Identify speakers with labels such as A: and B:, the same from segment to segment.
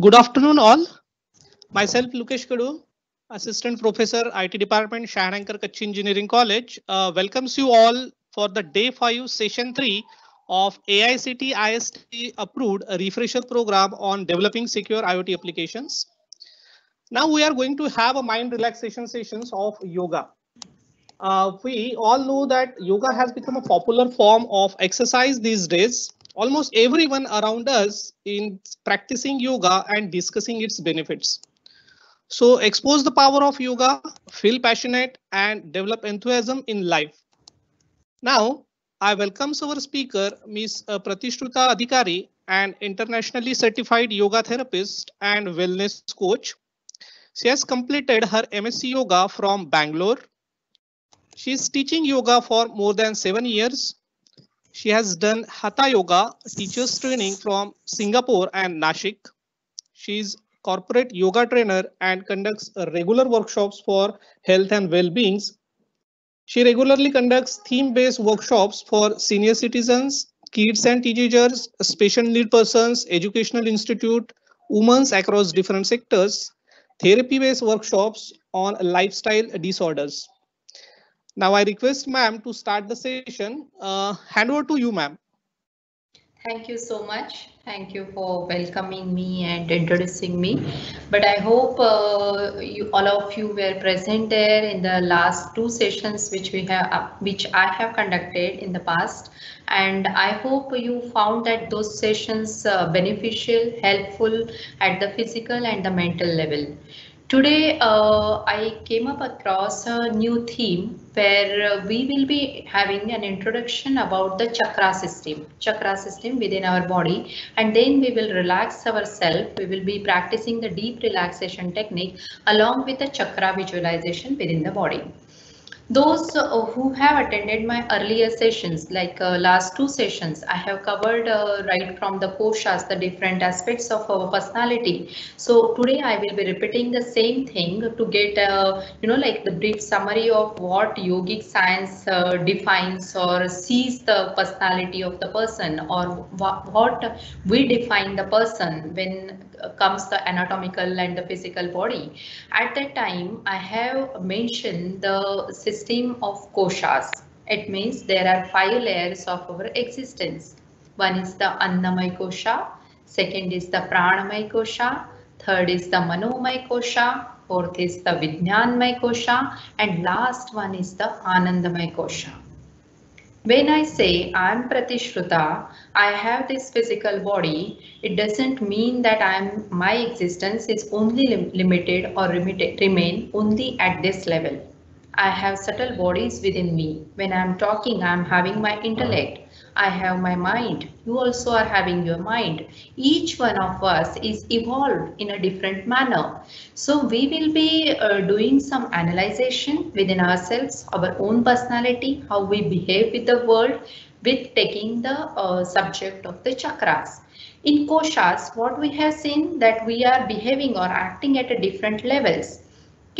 A: Good afternoon, all. Myself, Lukesh Kadu, Assistant Professor, IT Department, Shahanankar Kutch Engineering College, welcomes you all for the Day 5, Session 3 of AICTE-ISTE approved refresher program on developing secure IoT applications. Now we are going to have a mind relaxation sessions of yoga. We all know that yoga has become a popular form of exercise these days. Almost everyone around us is practicing yoga and discussing its benefits. So expose the power of yoga, feel passionate and develop enthusiasm in life. Now, I welcome our speaker, Ms. Pratishruta Adhikari, an internationally certified yoga therapist and wellness coach. She has completed her MSc Yoga from Bangalore. She is teaching yoga for more than 7 years. She has done Hatha Yoga teachers training from Singapore and Nashik. She is corporate yoga trainer and conducts regular workshops for health and well-beings. She regularly conducts theme-based workshops for senior citizens, kids and teenagers, special need persons, educational institute, women across different sectors, therapy-based workshops on lifestyle disorders. Now I request ma'am to start the session. Hand over to you, ma'am.
B: Thank you so much. Thank you for welcoming me and introducing me. But I hope all of you were present there in the last two sessions which I have conducted in the past. And I hope you found that those sessions beneficial, helpful at the physical and the mental level. Today, I came up across a new theme where we will be having an introduction about the chakra system within our body, and then we will relax ourselves. We will be practicing the deep relaxation technique along with the chakra visualization within the body. Those who have attended my earlier sessions, like last two sessions, I have covered right from the koshas, the different aspects of our personality. So today I will be repeating the same thing to get, like the brief summary of what yogic science defines or sees the personality of the person, or what we define the person when comes the anatomical and the physical body. At that time, I have mentioned the system of koshas. It means there are 5 layers of our existence. One is the Annamay kosha, second is the Pranamay kosha, third is the Manomay kosha, fourth is the Vijnanmay kosha, and last one is the Anandamay kosha. When I say I'm Pratishruta, I have this physical body, it doesn't mean that my existence is only limited or remain only at this level. I have subtle bodies within me. When I'm talking, I'm having my intellect. I have my mind. You also are having your mind. Each one of us is evolved in a different manner. So we will be doing some analyzation within ourselves, our own personality, how we behave with the world, with taking the subject of the chakras. In koshas, what we have seen that we are behaving or acting at a different levels.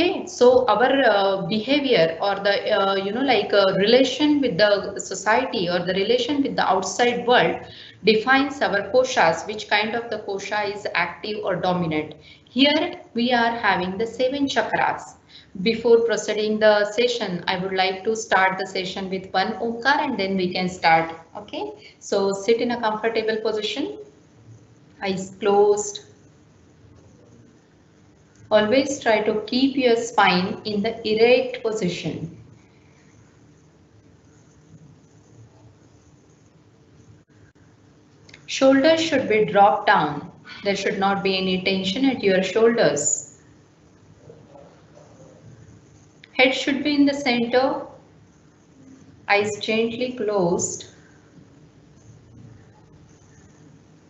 B: Okay, so our behavior or the relation with the society or the relation with the outside world defines our koshas, which kind of the kosha is active or dominant. Here we are having the 7 chakras. Before proceeding the session, I would like to start the session with one omkar and then we can start. Okay, so sit in a comfortable position, eyes closed. Always try to keep your spine in the erect position. Shoulders should be dropped down. There should not be any tension at your shoulders. Head should be in the center. Eyes gently closed.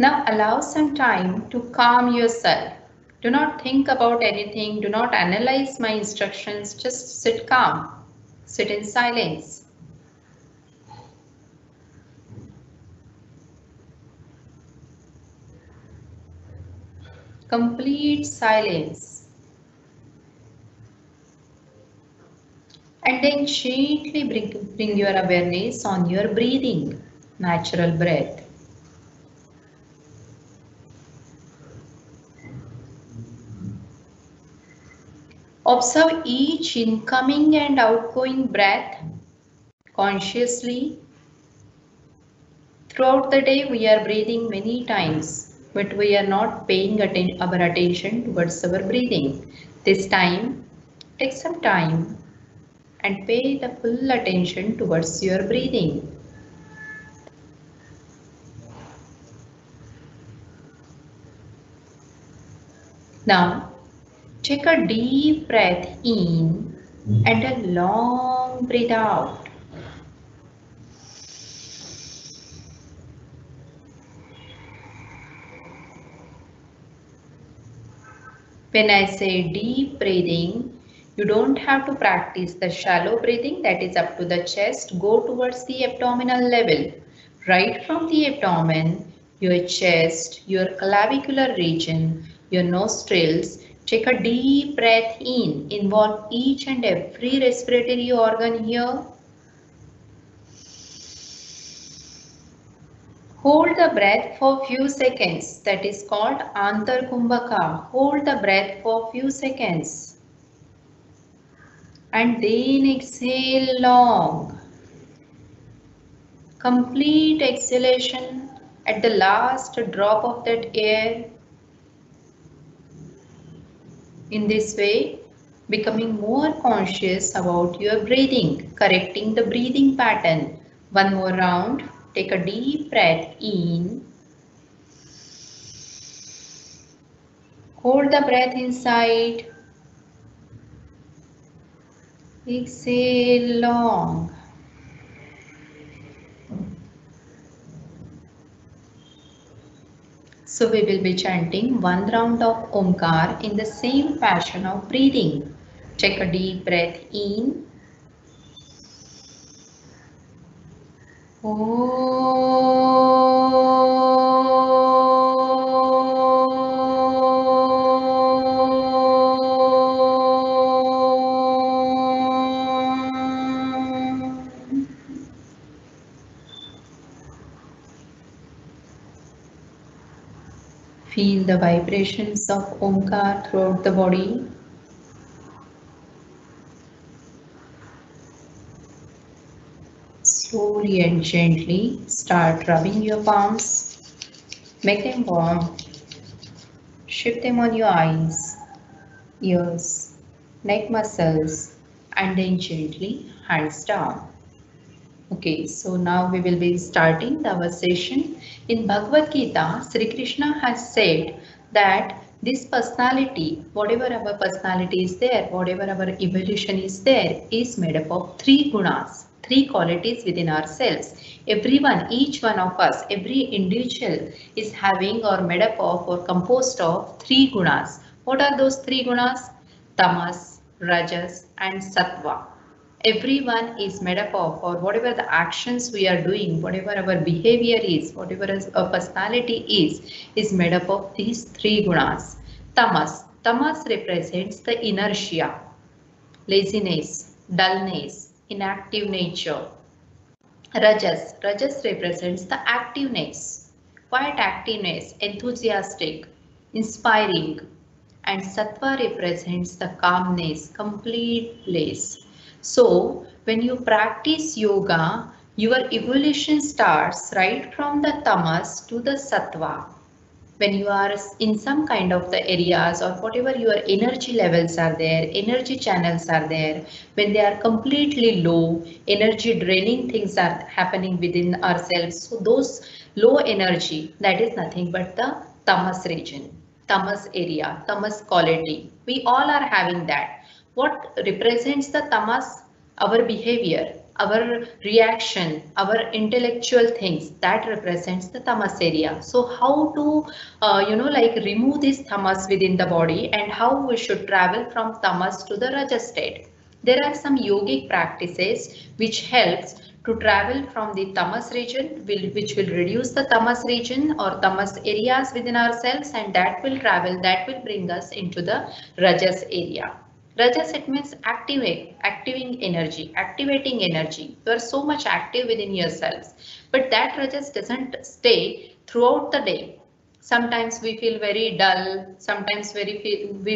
B: Now allow some time to calm yourself. Do not think about anything. Do not analyze my instructions. Just sit calm. Sit in silence. Complete silence. And then gently bring your awareness on your breathing, natural breath. Observe each incoming and outgoing breath consciously. Throughout the day, we are breathing many times, but we are not paying our attention towards our breathing. This time, take some time and pay the full attention towards your breathing. Now, take a deep breath in and a long breath out. When I say deep breathing, you don't have to practice the shallow breathing that is up to the chest. Go towards the abdominal level. Right from the abdomen, your chest, your clavicular region, your nostrils. Take a deep breath in. Involve each and every respiratory organ here. Hold the breath for few seconds. That is called Antarkumbhaka. Hold the breath for few seconds. And then exhale long. Complete exhalation at the last drop of that air. In this way, becoming more conscious about your breathing, correcting the breathing pattern. One more round. Take a deep breath in. Hold the breath inside. Exhale long. So we will be chanting one round of Omkar in the same fashion of breathing. Take a deep breath in. Feel the vibrations of Omkar throughout the body. Slowly and gently start rubbing your palms. Make them warm. Shift them on your eyes, ears, neck muscles, and then gently hands down. Okay, so now we will be starting our session. In Bhagavad Gita, Sri Krishna has said that this personality, whatever our personality is there, whatever our evolution is there, is made up of three gunas, three qualities within ourselves. Everyone, each one of us, every individual is having or made up of or composed of three gunas. What are those three gunas? Tamas, Rajas, and Sattva. Everyone is made up of, or whatever the actions we are doing, whatever our behavior is, whatever our personality is made up of these three gunas. Tamas represents the inertia, laziness, dullness, inactive nature. Rajas represents the activeness, quiet activeness, enthusiastic, inspiring. And Sattva represents the calmness, complete bliss. So when you practice yoga, your evolution starts right from the tamas to the sattva. When you are in some kind of the areas or whatever your energy levels are there, energy channels are there, when they are completely low, energy draining things are happening within ourselves. So those low energy, that is nothing but the tamas region, tamas area, tamas quality. We all are having that. What represents the tamas? Our behavior, our reaction, our intellectual things, that represents the tamas area. So how to, like remove this tamas within the body, and how we should travel from tamas to the rajas state. There are some yogic practices which helps to travel from the tamas region, which will reduce the tamas region or tamas areas within ourselves, and that will bring us into the rajas area. Rajas, it means activating energy, activating energy. You are so much active within yourselves, but that rajas doesn't stay throughout the day. Sometimes we feel very dull, sometimes we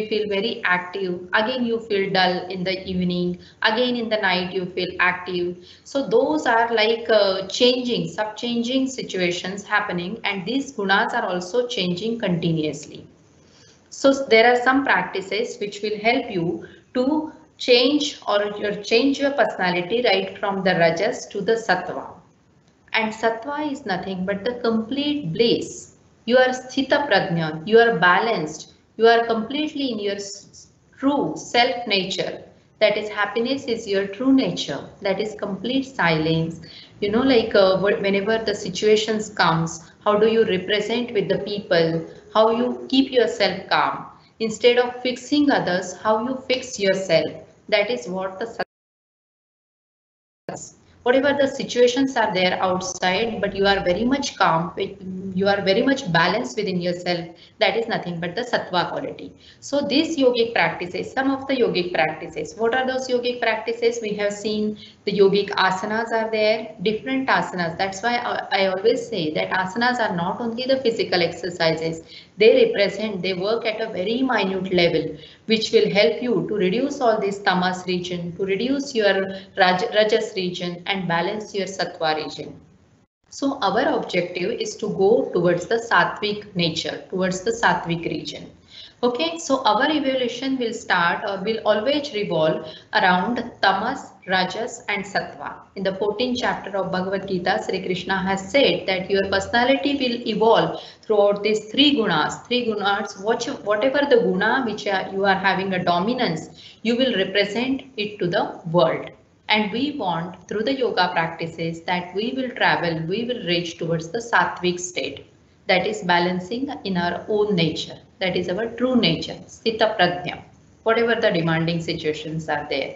B: feel very active. Again, you feel dull in the evening. Again, in the night, you feel active. So those are like sub-changing situations happening, and these gunas are also changing continuously. So there are some practices which will help you to change your personality right from the rajas to the sattva. And sattva is nothing but the complete bliss. You are sthita prajna, you are balanced, you are completely in your true self nature. That is, happiness is your true nature. That is complete silence. Like whenever the situations comes, how do you represent with the people? How you keep yourself calm? Instead of fixing others, how you fix yourself? That is what the whatever the situations are there outside, but you are very much calm, you are very much balanced within yourself. That is nothing but the sattva quality. So these yogic practices, some of the yogic practices, what are those yogic practices? We have seen the yogic asanas are there, different asanas. That's why I always say that asanas are not only the physical exercises, they work at a very minute level, which will help you to reduce all this tamas region, to reduce your rajas region, and balance your sattva region. So our objective is to go towards the sattvic nature, towards the sattvic region. Okay, so our evolution will start or will always revolve around tamas, rajas and sattva. In the 14th chapter of Bhagavad Gita, Sri Krishna has said that your personality will evolve throughout these three gunas. Three gunas, whatever the guna which you are having a dominance, you will represent it to the world. And we want through the yoga practices that we will reach towards the sattvic state, that is balancing in our own nature, that is our true nature, sthita prajna, whatever the demanding situations are there.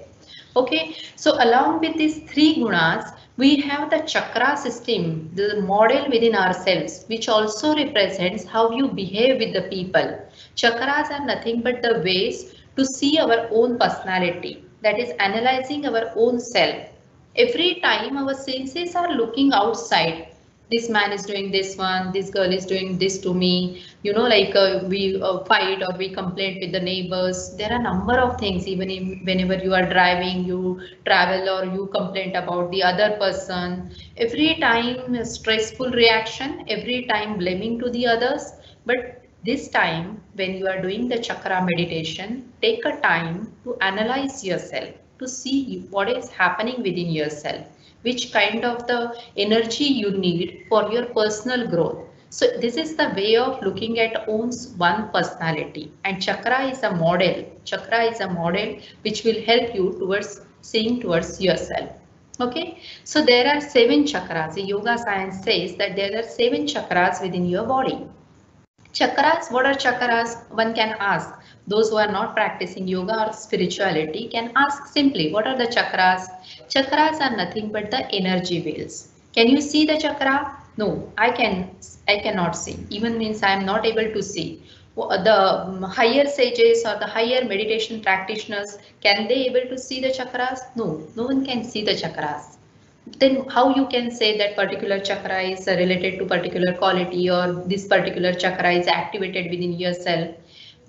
B: Okay, so along with these three gunas, we have the chakra system, the model within ourselves, which also represents how you behave with the people. Chakras are nothing but the ways to see our own personality, that is analyzing our own self. Every time our senses are looking outside, this man is doing this one, this girl is doing this to me, like we fight or we complain with the neighbors. There are a number of things, even whenever you are driving, you travel or you complain about the other person. Every time a stressful reaction, every time blaming to the others. But this time when you are doing the chakra meditation, take a time to analyze yourself, to see what is happening within yourself, which kind of the energy you need for your personal growth. So this is the way of looking at one's one personality, and chakra is a model. Chakra is a model which will help you towards seeing towards yourself. Okay, so there are 7 chakras. The yoga science says that there are 7 chakras within your body. Chakras, what are chakras? One can ask. Those who are not practicing yoga or spirituality can ask simply, what are the chakras? Chakras are nothing but the energy wheels. Can you see the chakra? No, I cannot see. Even means I am not able to see. The higher sages or the higher meditation practitioners, can they able to see the chakras? No, no one can see the chakras. Then how you can say that particular chakra is related to particular quality, or this particular chakra is activated within yourself?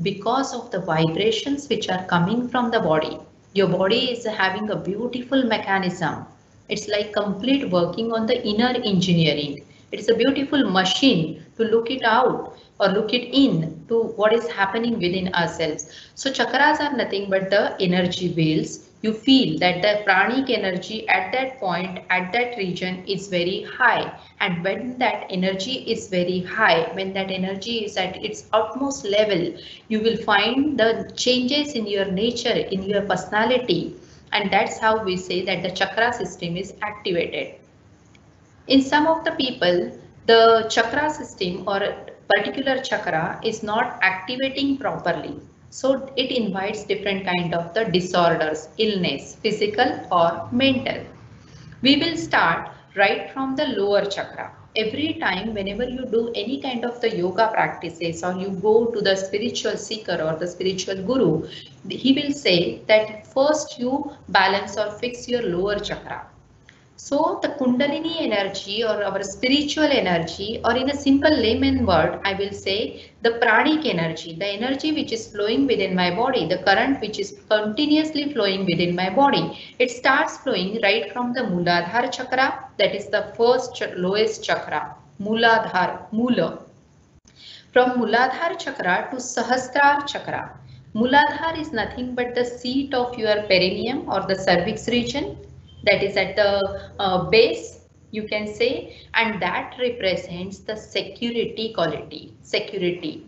B: Because of the vibrations which are coming from the body. Your body is having a beautiful mechanism. It's like complete working on the inner engineering. It's a beautiful machine to look it out or look it in to what is happening within ourselves. So chakras are nothing but the energy wheels. You feel that the pranic energy at that point, at that region is very high. And when that energy is very high, when that energy is at its utmost level, you will find the changes in your nature, in your personality. And that's how we say that the chakra system is activated. In some of the people, the chakra system or particular chakra is not activating properly. So it invites different kind of the disorders, illness, physical or mental. We will start right from the lower chakra. Every time whenever you do any kind of the yoga practices or you go to the spiritual seeker or the spiritual guru, he will say that first you balance or fix your lower chakra. So the Kundalini energy or our spiritual energy, or in a simple layman word, I will say the pranic energy, the energy which is flowing within my body, the current which is continuously flowing within my body. It starts flowing right from the Muladhara chakra, that is the first lowest chakra, Muladhara, Mula. From Muladhara chakra to Sahastrara chakra. Muladhara is nothing but the seat of your perineum or the cervix region, that is at the base, you can say, and that represents the security quality, security,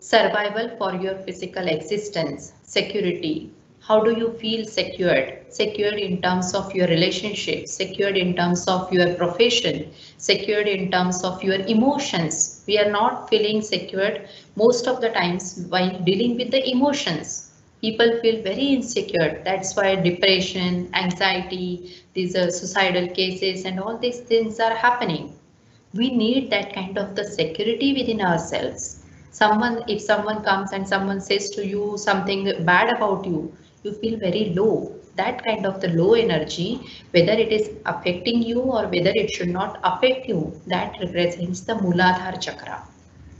B: survival for your physical existence, security. How do you feel secured? Secured in terms of your relationship, secured in terms of your profession, secured in terms of your emotions. We are not feeling secured most of the times while dealing with the emotions. People feel very insecure. That's why depression, anxiety, these suicidal cases and all these things are happening. We need that kind of the security within ourselves. Someone, if someone comes and someone says to you something bad about you, you feel very low. That kind of the low energy, whether it is affecting you or whether it should not affect you, that represents the Muladhara chakra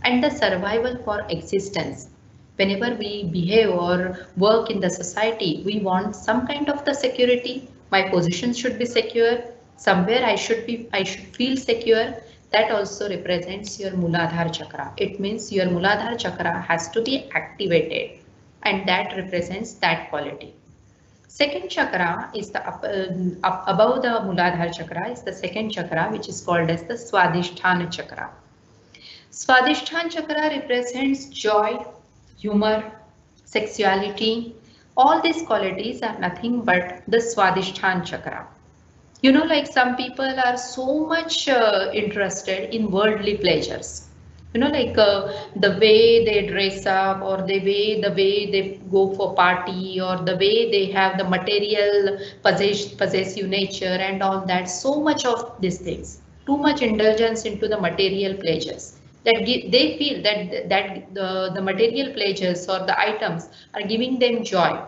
B: and the survival for existence. Whenever we behave or work in the society, we want some kind of the security. My position should be secure. Somewhere I should feel secure. That also represents your Muladhara chakra. It means your Muladhara chakra has to be activated, and that represents that quality. Second chakra is the up above the Muladhara chakra is the second chakra, which is called as the Swadhisthana chakra. Swadhisthana chakra represents joy, humor, sexuality. All these qualities are nothing but the Swadhisthana chakra. You know, like some people are so much interested in worldly pleasures. You know, like the way they dress up, or the way they go for party, or the way they have the material possessive nature and all that. So much of these things, too much indulgence into the material pleasures. They feel that the material pleasures or the items are giving them joy,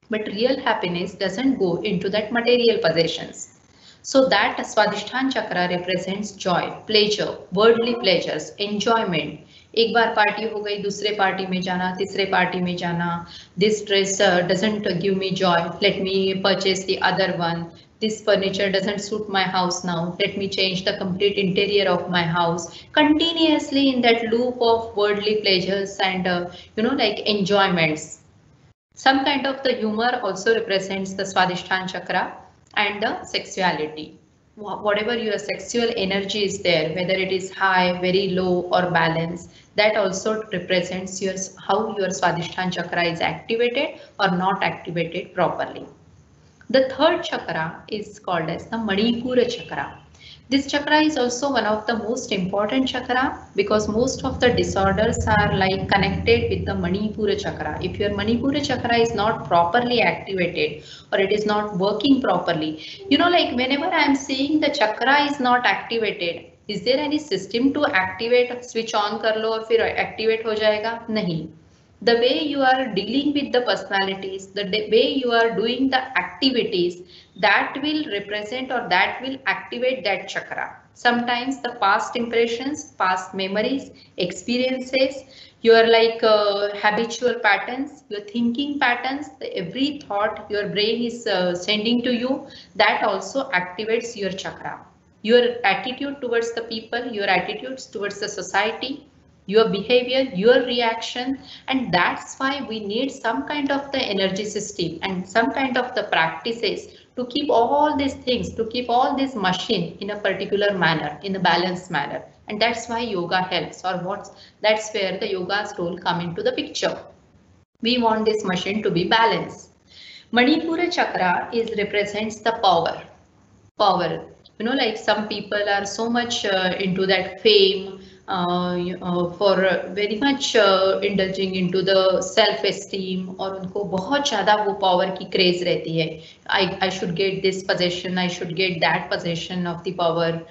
B: but real happiness doesn't go into that material possessions. So that Swadhisthana chakra represents joy, pleasure, worldly pleasures, enjoyment. एक बार party हो गई, दूसरे party में जाना, तीसरे party में जाना. This dress doesn't give me joy. Let me purchase the other one. This furniture doesn't suit my house now. Let me change the complete interior of my house. Continuously in that loop of worldly pleasures and like enjoyments. Some kind of the humor also represents the Swadhisthana chakra and the sexuality. Whatever your sexual energy is there, whether it is high, very low or balanced, that also represents how your Swadhisthana chakra is activated or not activated properly. The third chakra is called as the Maripora Chakra. This chakra is also one of the most important chakra because most of the disorders are like connected with the Manipura chakra. If your Manipura chakra is not properly activated or it is not working properly, like whenever I am saying the chakra is not activated, is there any system to activate, switch on कर लो और फिर activate हो जाएगा? नहीं. The way you are dealing with the personalities, the way you are doing the activities, that will represent or that will activate that chakra. Sometimes the past impressions, past memories, experiences, your like habitual patterns, your thinking patterns, every thought your brain is sending to you, that also activates your chakra. Your attitude towards the people, your attitudes towards the society, your behavior, your reaction, and that's why we need some kind of the energy system and some kind of the practices to keep all these things, to keep all this machine in a particular manner, in a balanced manner. And that's why yoga helps, or that's where the yoga's role come into the picture. We want this machine to be balanced. Manipura Chakra is represents the power. You know, like some people are so much into that fame, for very much indulging into the self esteem, और उनको बहुत ज़्यादा वो power की craze रहती है. I should get this possession, I should get that possession of the power,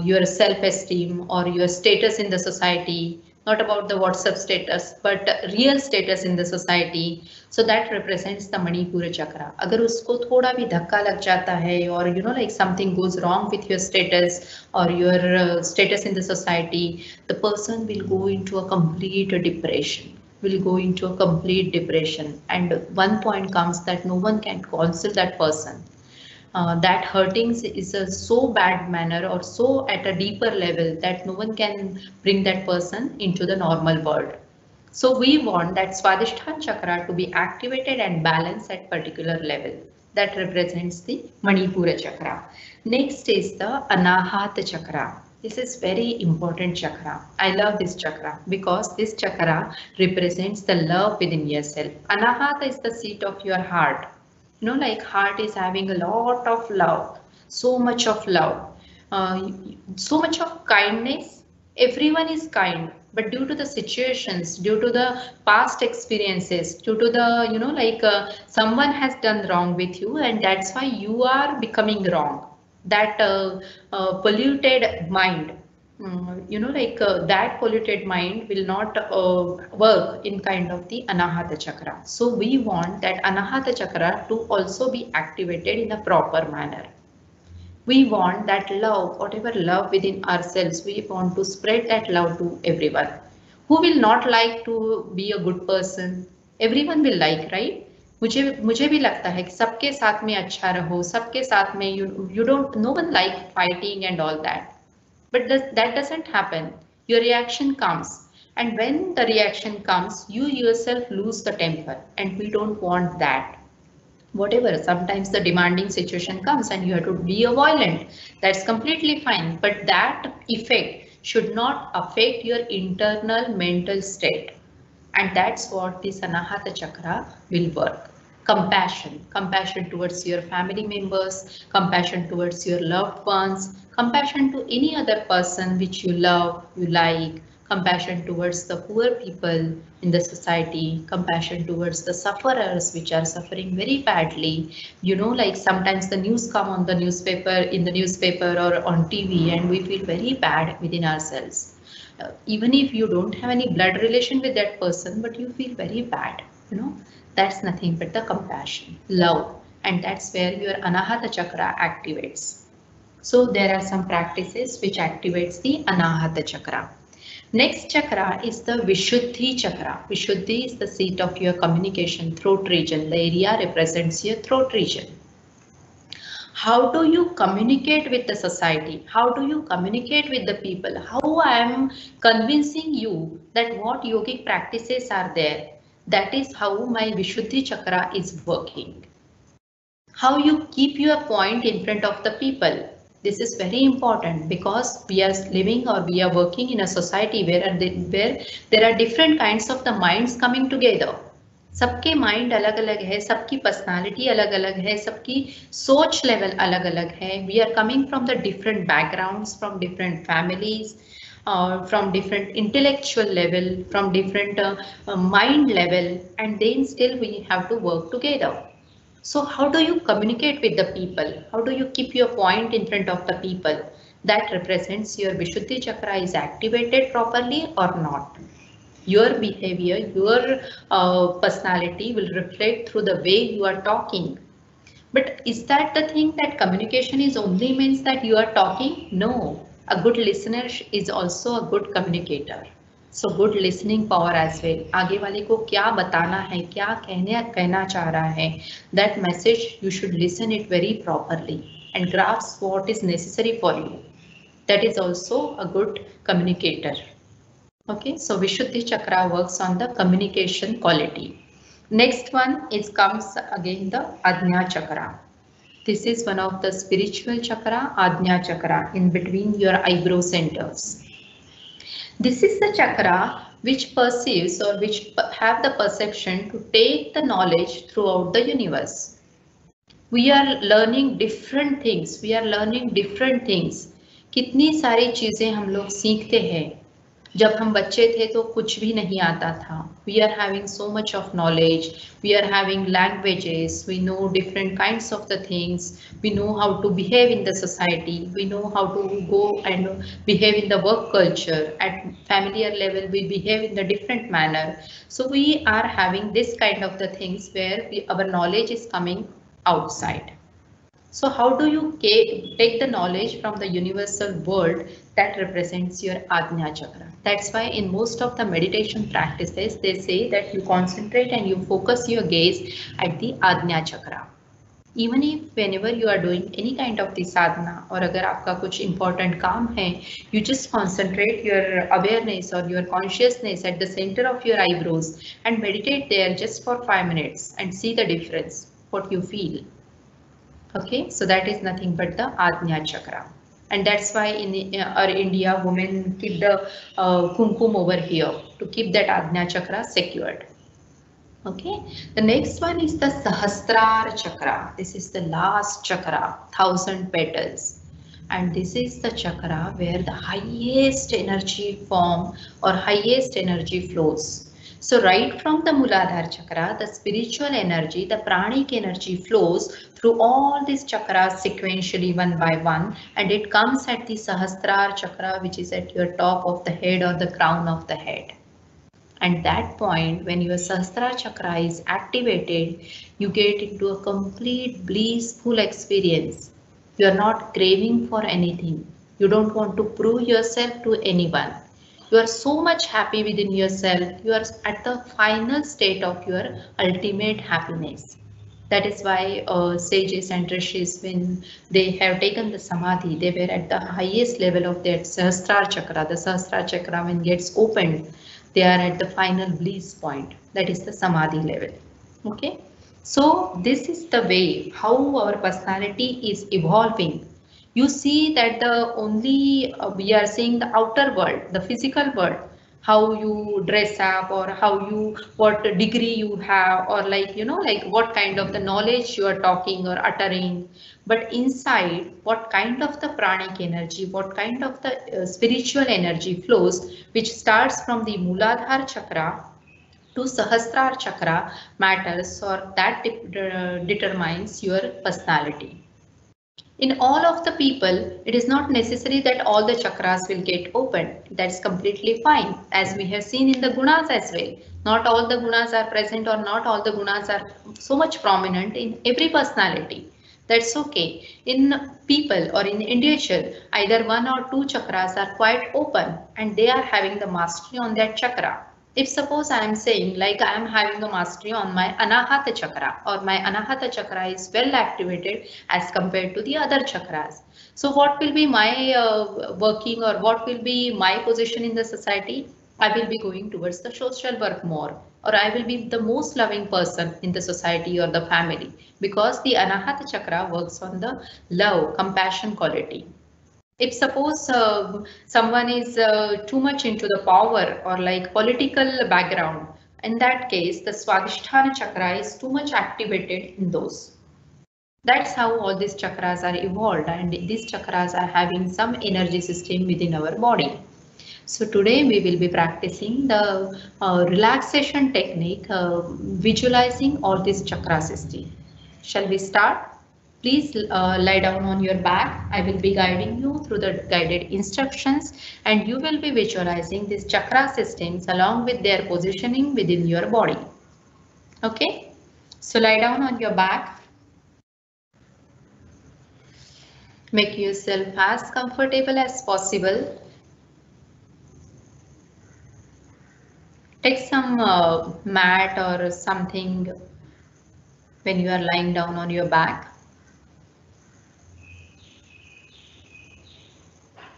B: your self esteem or your status in the society. Not about the WhatsApp status, but real status in the society. So that represents the Manipura Chakra. अगर उसको थोड़ा भी धक्का लग जाता है, or you know, like something goes wrong with your status or your status in the society, the person will go into a complete depression. Will go into a complete depression, and one point comes that no one can counsel that person. That hurting is a so bad manner or so at a deeper level that no one can bring that person into the normal world. So we want that Swadhisthana chakra to be activated and balanced at particular level. That represents the Manipura chakra. Next is the Anahata chakra. This is very important chakra. I love this chakra because this chakra represents the love within yourself. Anahata is the seat of your heart. You know, like heart is having a lot of love, so much of love, so much of kindness. Everyone is kind, but due to the situations, due to the past experiences, due to the, you know, like someone has done wrong with you, and that's why you are becoming wrong. That polluted mind, you know, like that polluted mind will not work in kind of the Anahata chakra. So we want that Anahata chakra to also be activated in a proper manner. We want that love, whatever love within ourselves, we want to spread that love to everyone. Who will not like to be a good person? Everyone will like, right? मुझे भी लगता है कि सबके साथ में अच्छा रहो, सबके साथ में you don't, no one like fighting and all that. But that doesn't happen. Your reaction comes. And when the reaction comes, you yourself lose the temper. And we don't want that. Whatever, sometimes the demanding situation comes and you have to be a violent. That's completely fine. But that effect should not affect your internal mental state. And that's what this Anahata chakra will work. Compassion towards your family members, compassion towards your loved ones, compassion to any other person which you love, you like, compassion towards the poor people in the society, compassion towards the sufferers which are suffering very badly. You know, like sometimes the news come on the newspaper, in the newspaper or on TV, and we feel very bad within ourselves. Even if you don't have any blood relation with that person, but you feel very bad, you know, that's nothing but the compassion, love, and that's where your Anahata chakra activates. So there are some practices which activates the Anahata chakra. Next chakra is the Vishuddhi Chakra. Vishuddhi is the seat of your communication, throat region. The area represents your throat region. How do you communicate with the society? How do you communicate with the people? How I am convincing you that what yogic practices are there? That is how my Vishuddhi Chakra is working. How you keep your point in front of the people. This is very important because we are living or we are working in a society where there are different kinds of the minds coming together. सबके mind अलग अलग है, सबकी personality अलग अलग है, सबकी सोच लेवल अलग अलग है. We are coming from the different backgrounds, from different families, from different intellectual level, from different mind level, and then still we have to work together. So how do you communicate with the people? How do you keep your point in front of the people? That represents your Vishuddhi Chakra is activated properly or not. Your behavior, your personality will reflect through the way you are talking. But is that the thing that communication is only means that you are talking? No. A good listener is also a good communicator. So good listening power as well. आगे वाले को क्या बताना है, क्या कहना चाह रहा है, that message you should listen it very properly and grasp what is necessary for you. That is also a good communicator. Okay, so Vishuddhi Chakra works on the communication quality. Next one is comes again the Adna Chakra. This is one of the spiritual chakra, Adna Chakra, in between your eyebrow centers. This is the chakra which perceives or which have the perception to take the knowledge throughout the universe. We are learning different things. We are learning different things. कितनी सारी चीजें हम लोग सीखते हैं. जब हम बच्चे थे तो कुछ भी नहीं आता था. We are having so much of knowledge. We are having languages. We know different kinds of the things. We know how to behave in the society. We know how to go and behave in the work culture. At familiar level, we behave in the different manner. So we are having this kind of the things where our knowledge is coming outside. So how do you take the knowledge from the universal world that represents your Adna Chakra? That's why in most of the meditation practices, they say that you concentrate and you focus your gaze at the Adna Chakra. Even if whenever you are doing any kind of the sadhana or अगर आपका कुछ important काम है, you just concentrate your awareness or your consciousness at the center of your eyebrows and meditate there just for 5 minutes and see the difference, what you feel. Okay, so that is nothing but the Adna Chakra. And that's why in our India, women keep the kumkum over here to keep that Adna Chakra secured. Okay, the next one is the Sahastrara Chakra. This is the last chakra, 1000 petals. And this is the chakra where the highest energy form or highest energy flows. So right from the Muladhara Chakra, the spiritual energy, the pranic energy flows through all these chakras sequentially one by one, and it comes at the Sahastrara Chakra, which is at your top of the head or the crown of the head. And that point, when your Sahastrara Chakra is activated, you get into a complete blissful experience. You are not craving for anything. You don't want to prove yourself to anyone. You are so much happy within yourself. You are at the final state of your ultimate happiness. That is why sages and rishis, when they have taken the samadhi, they were at the highest level of their Sahastrara Chakra. The Sahastrara Chakra, when gets opened, they are at the final bliss point. That is the samadhi level. Okay. So this is the way how our personality is evolving. You see that the only we are seeing the outer world, the physical world, how you dress up or how you, what degree you have, or like, you know, like what kind of the knowledge you are talking or uttering. But inside, what kind of the pranic energy, what kind of the spiritual energy flows, which starts from the Muladhara Chakra to Sahastrara Chakra matters, or that determines your personality. In all of the people, it is not necessary that all the chakras will get opened. That's completely fine, as we have seen in the gunas as well. Not all the gunas are present, or not all the gunas are so much prominent in every personality. That's okay. In people or in individual, either one or two chakras are quite open and they are having the mastery on that chakra. If suppose I am saying like I am having a mastery on my Anahata Chakra, or my Anahata Chakra is well activated as compared to the other chakras. So what will be my working, or what will be my position in the society? I will be going towards the social work more, or I will be the most loving person in the society or the family, because the Anahata Chakra works on the love, compassion quality. If suppose someone is too much into the power or like political background, in that case the Swadhisthana Chakra is too much activated in those. That's how all these chakras are evolved, and these chakras are having some energy system within our body. So today we will be practicing the relaxation technique, visualizing all these chakra system. Shall we start? Please lie down on your back. I will be guiding you through the guided instructions, and you will be visualizing these chakra systems along with their positioning within your body. Okay, so lie down on your back. Make yourself as comfortable as possible. Take some mat or something when you are lying down on your back.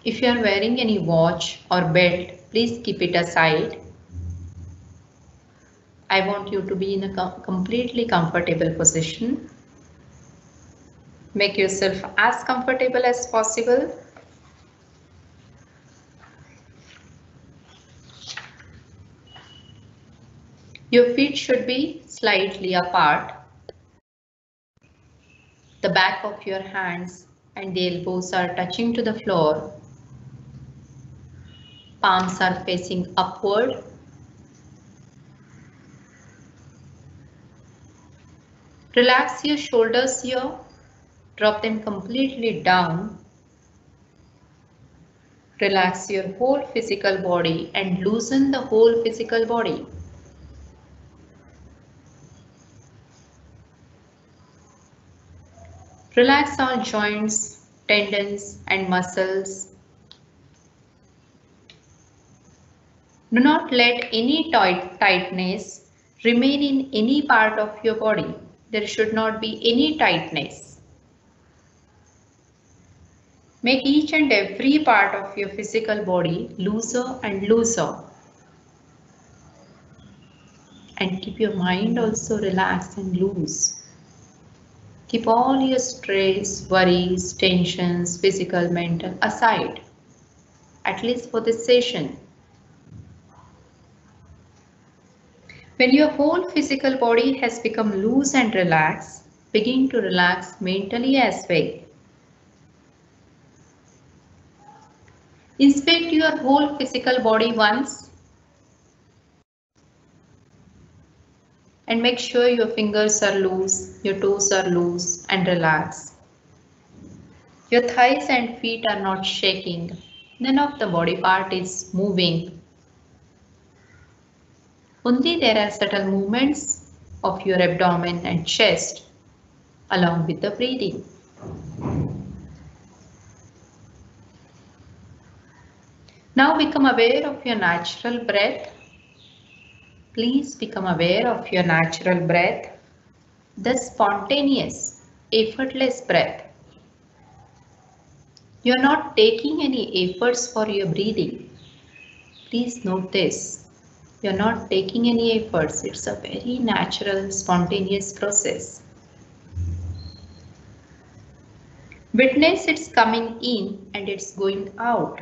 B: If you are wearing any watch or belt, please keep it aside. I want you to be in a completely comfortable position. Make yourself as comfortable as possible. Your feet should be slightly apart. The back of your hands and the elbows are touching to the floor. Palms are facing upward. Relax your shoulders here. Drop them completely down. Relax your whole physical body and loosen the whole physical body. Relax all joints, tendons and muscles. Do not let any tightness remain in any part of your body. There should not be any tightness. Make each and every part of your physical body looser and looser. And keep your mind also relaxed and loose. Keep all your stress, worries, tensions, physical, mental aside, at least for this session. When your whole physical body has become loose and relaxed, begin to relax mentally as well. Inspect your whole physical body once and make sure your fingers are loose, your toes are loose and relaxed. Your thighs and feet are not shaking. None of the body part is moving. Only there are subtle movements of your abdomen and chest along with the breathing. Now become aware of your natural breath. Please become aware of your natural breath, the spontaneous, effortless breath. You are not taking any efforts for your breathing. Please note this. You are not taking any efforts. It's a very natural, spontaneous process. Witness it's coming in and it's going out.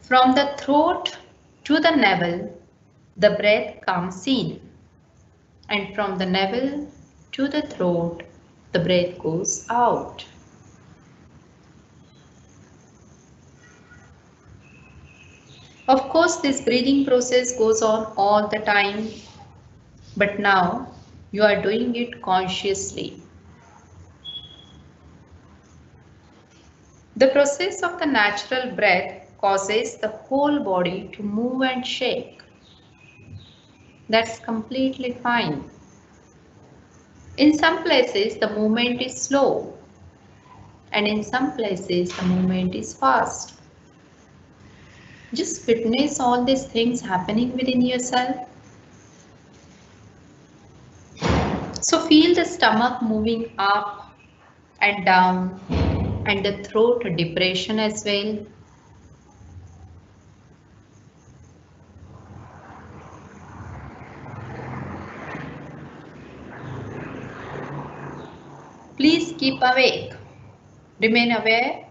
B: From the throat to the navel, the breath comes in, and from the navel to the throat, the breath goes out. Of course, this breathing process goes on all the time, but now you are doing it consciously. The process of the natural breath causes the whole body to move and shake. That's completely fine. In some places, the movement is slow, and in some places, the movement is fast. Just witness all these things happening within yourself. So feel the stomach moving up and down, and the throat depression as well. Please keep awake. Remain aware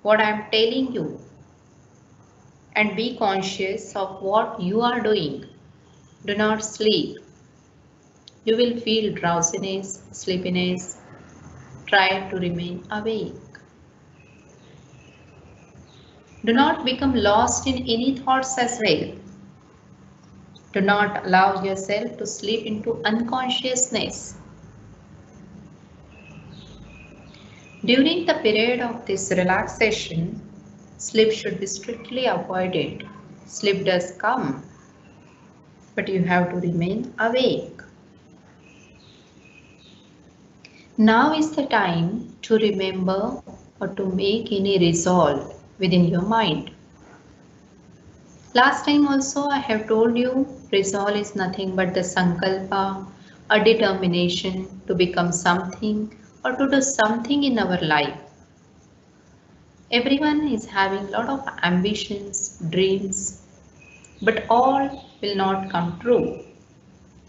B: what I am telling you, and be conscious of what you are doing. Do not sleep. You will feel drowsiness, sleepiness. Try to remain awake. Do not become lost in any thoughts as well. Do not allow yourself to slip into unconsciousness. During the period of this relaxation, sleep should be strictly avoided. Sleep does come, but you have to remain awake. Now is the time to remember or to make any resolve within your mind. Last time also I have told you resolve is nothing but the sankalpa, a determination to become something or to do something in our life. Everyone is having a lot of ambitions, dreams, but all will not come true.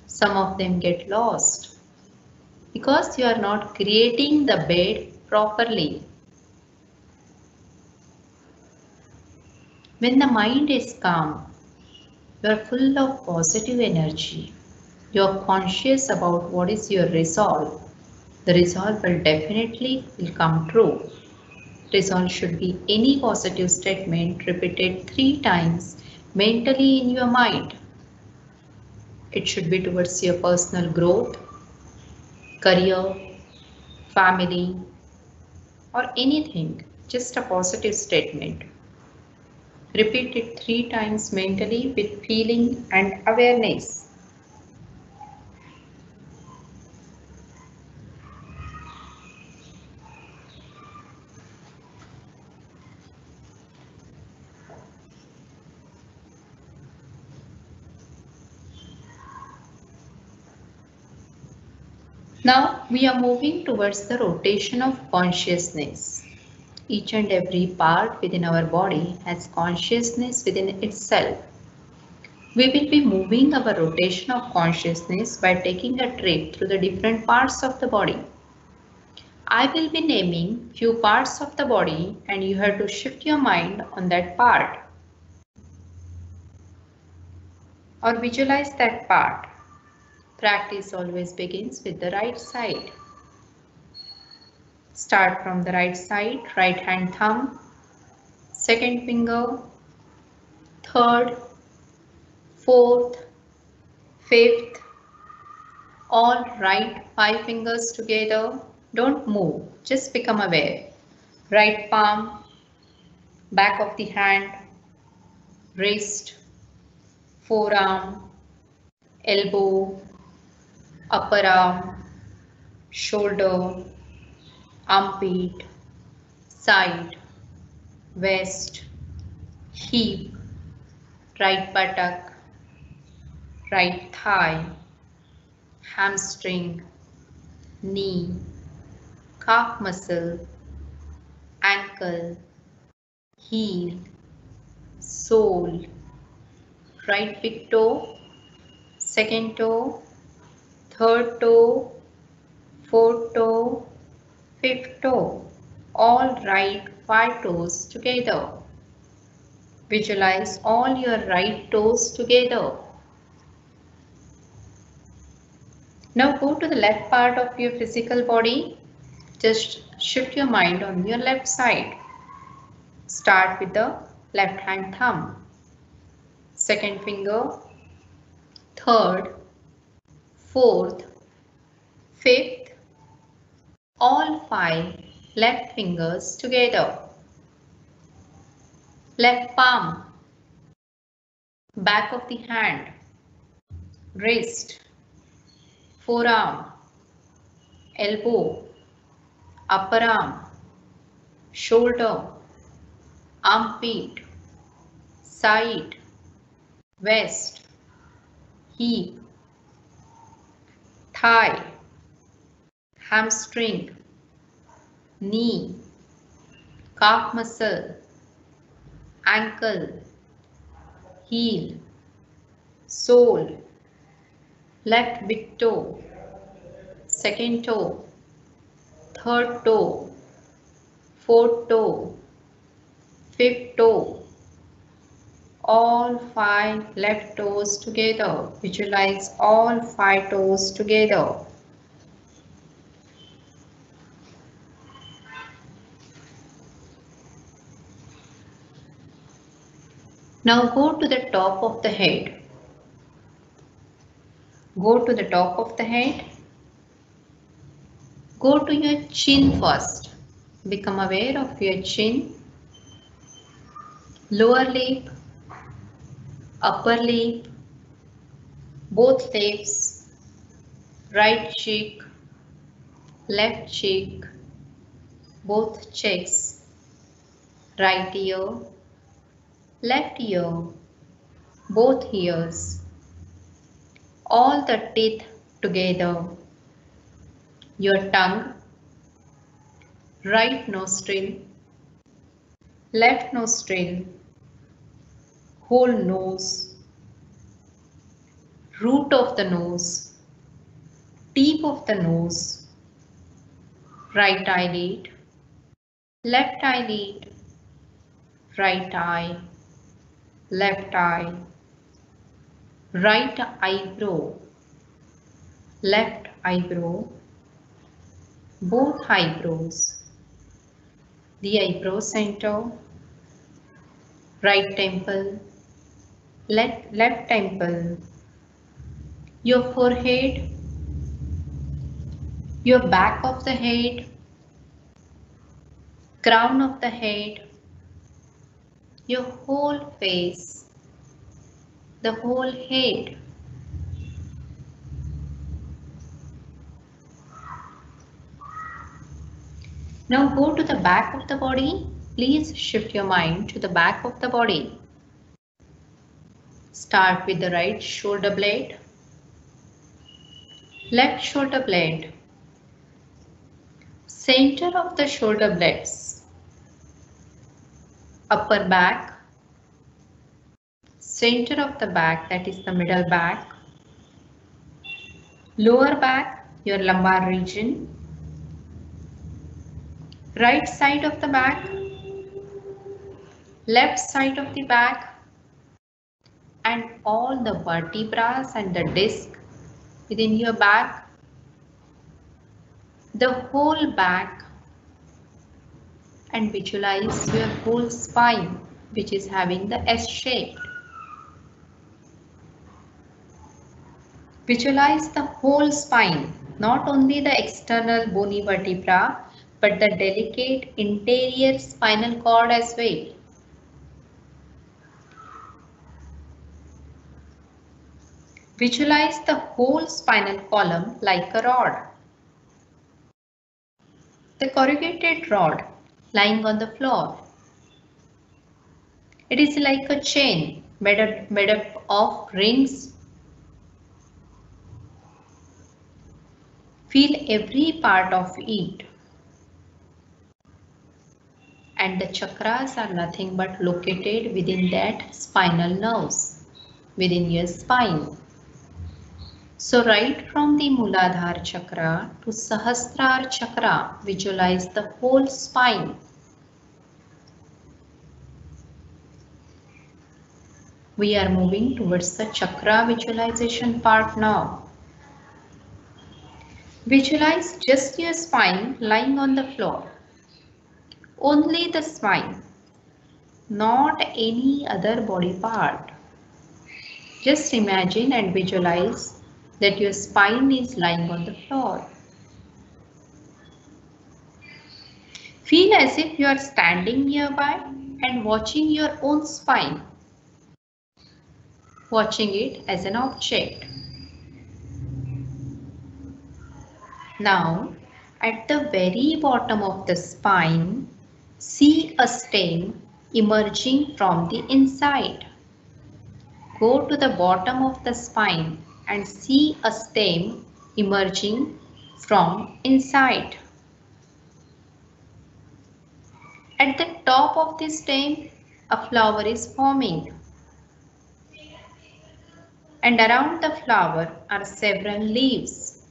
B: Some of them get lost because you are not creating the bed properly. When the mind is calm, you are full of positive energy. You are conscious about what is your resolve. The resolve will come true. Resolve should be any positive statement repeated 3 times mentally in your mind. It should be towards your personal growth, career, family, or anything. Just a positive statement. Repeat it 3 times mentally with feeling and awareness. Now we are moving towards the rotation of consciousness. Each and every part within our body has consciousness within itself. We will be moving our rotation of consciousness by taking a trip through the different parts of the body. I will be naming few parts of the body and you have to shift your mind on that part or visualize that part. Practice always begins with the right side. Start from the right side, right hand thumb, second finger, third, fourth, fifth, all right 5 fingers together. Don't move, just become aware. Right palm, back of the hand, wrist, forearm, elbow, upper arm, shoulder, armpit, side, waist, hip, right buttock, right thigh, hamstring, knee, calf muscle, ankle, heel, sole, right big toe, second toe, third toe, fourth toe, fifth toe. All right 5 toes together. Visualize all your right toes together. Now go to the left part of your physical body. Just shift your mind on your left side. Start with the left hand thumb, second finger, third, fourth, fifth, all 5 left fingers together. Left palm, back of the hand, wrist, forearm, elbow, upper arm, shoulder, armpit, side, waist, hip, thigh, hamstring, knee, calf muscle, ankle, heel, sole, left big toe, second toe, third toe, fourth toe, fifth toe, all 5 left toes together. Visualize all 5 toes together. Now go to the top of the head. Go to the top of the head. Go to your chin first. Become aware of your chin, lower lip, upper lip, both lips, right cheek, left cheek, both cheeks, right ear, left ear, both ears, all the teeth together, your tongue, right nostril, left nostril, whole nose, root of the nose, tip of the nose, right eyelid, left eyelid, right eye, left eye, right eyebrow, left eyebrow, both eyebrows, the eyebrow center, right temple, left temple, your forehead, your back of the head, crown of the head, your whole face, the whole head. Now go to the back of the body. Please shift your mind to the back of the body. Start with the right shoulder blade, left shoulder blade, center of the shoulder blades, upper back, center of the back, that is the middle back, lower back, your lumbar region, right side of the back, left side of the back, and all the vertebrae and the disc within your back, the whole back, and visualize your whole spine, which is having the S shape. Visualize the whole spine, not only the external bony vertebra, but the delicate interior spinal cord as well. Visualize the whole spinal column like a rod. The corrugated rod lying on the floor. It is like a chain made up of rings. Feel every part of it. And the chakras are nothing but located within that spinal nerves, within your spine. So right from the Muladhara Chakra to Sahastrara Chakra, visualize the whole spine. We are moving towards the chakra visualization part now. Visualize just your spine lying on the floor. Only the spine, not any other body part. Just imagine and visualize that your spine is lying on the floor. Feel as if you are standing nearby and watching your own spine, watching it as an object. Now, at the very bottom of the spine, see a stem emerging from the inside. Go to the bottom of the spine and see a stem emerging from inside. At the top of the stem, a flower is forming. And around the flower are several leaves.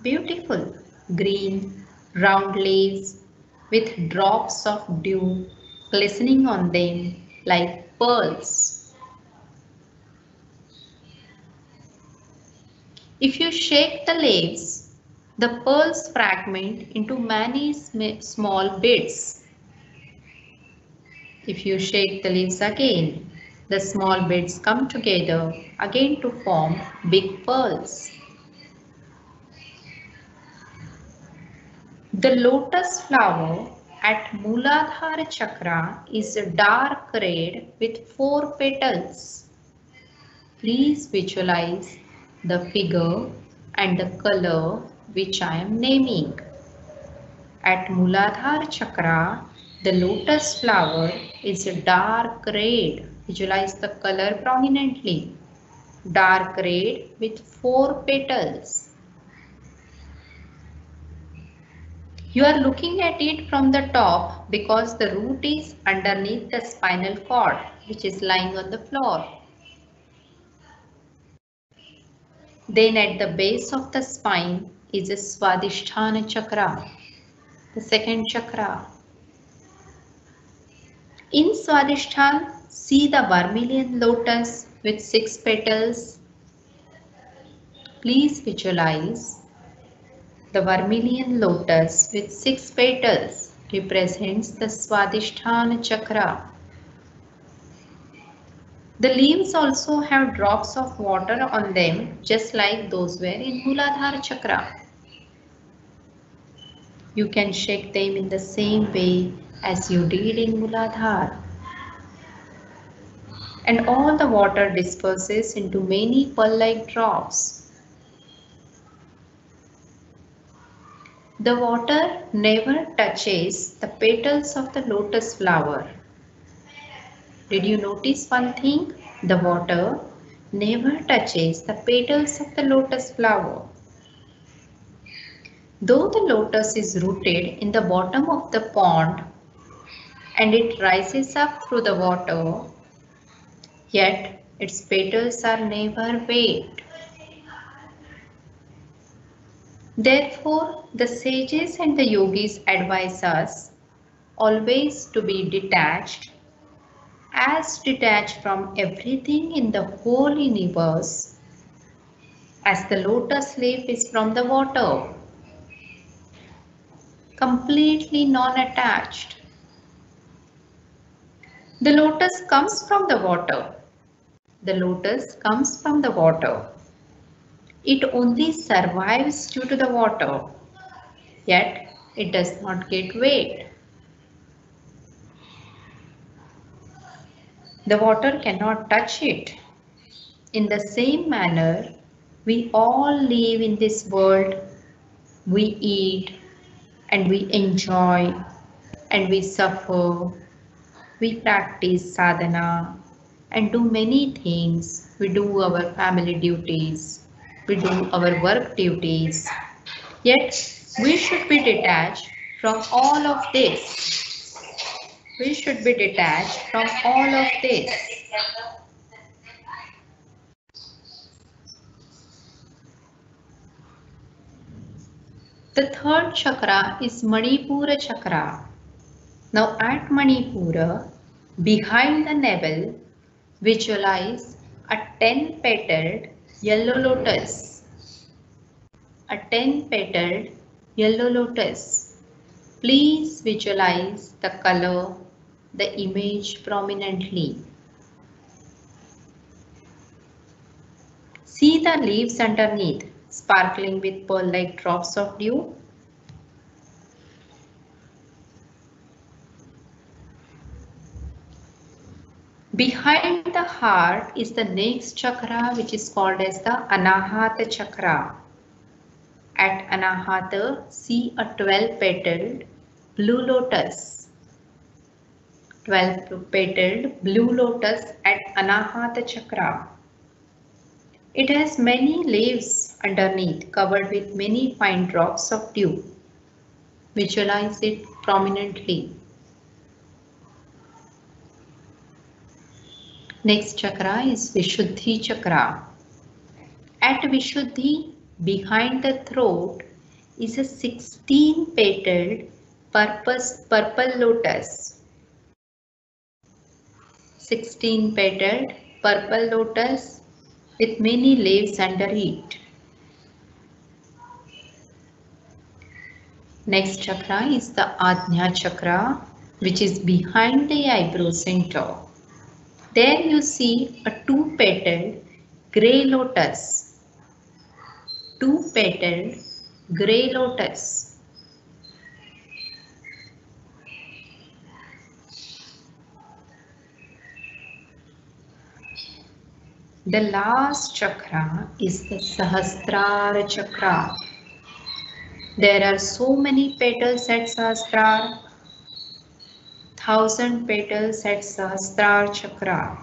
B: Beautiful green round leaves with drops of dew glistening on them like pearls. If you shake the leaves, the pearls fragment into many small bits. If you shake the leaves again, the small bits come together again to form big pearls. The lotus flower at Muladhara Chakra is dark red with 4 petals. Please visualize the figure and the color which I am naming. At Muladhara Chakra, the lotus flower is dark red. Visualize the color prominently. Dark red with 4 petals. You are looking at it from the top because the root is underneath the spinal cord, which is lying on the floor. Then at the base of the spine is a Swadhisthana Chakra, the second chakra. In Swadhisthana, See the vermilion lotus with 6 petals. Please visualize the vermilion lotus with 6 petals represents the Swadhisthana Chakra. The leaves also have drops of water on them, just like those were in Muladhara Chakra. You can shake them in the same way as you did in Muladhara. And all the water disperses into many pearl-like drops. The water never touches the petals of the lotus flower. Did you notice one thing? The water never touches the petals of the lotus flower. Though the lotus is rooted in the bottom of the pond and it rises up through the water, yet its petals are never wet. Therefore, the sages and the yogis advise us always to be detached, as detached from everything in the whole universe as the lotus leaf is from the water, completely non-attached. The lotus comes from the water. The lotus comes from the water. It only survives due to the water, yet it does not get wet. The water cannot touch it. In the same manner, we all live in this world. We eat and we enjoy and we suffer. We practice sadhana and do many things. We do our family duties. We do our work duties. Yet we should be detached from all of this. We should be detached from all of this. The third chakra is Maripora Chakra. Now at Maripura, behind the navel, visualize a 10-petaled yellow lotus. A 10-petaled yellow lotus. Please visualize the color, the image prominently. See the leaves underneath, sparkling with pearl-like drops of dew. Behind the heart is the next chakra, which is called as the Anahata Chakra. At Anahata, see a 12-petaled blue lotus. 12-petaled blue lotus at Anahata Chakra. It has many leaves underneath, covered with many fine drops of dew. Visualize it prominently. Next chakra is Vishuddhi Chakra. At Vishuddhi, behind the throat, is a 16-petaled purple lotus. 16-petaled purple lotus with many leaves under it. Next chakra is the Adna Chakra, which is behind the eyebrow center. There you see a 2-petaled grey lotus. 2-petaled grey lotus. The last chakra is the Sahastrara Chakra. There are so many petals at Sahastrara. 1000 petals at Sahastrara Chakra.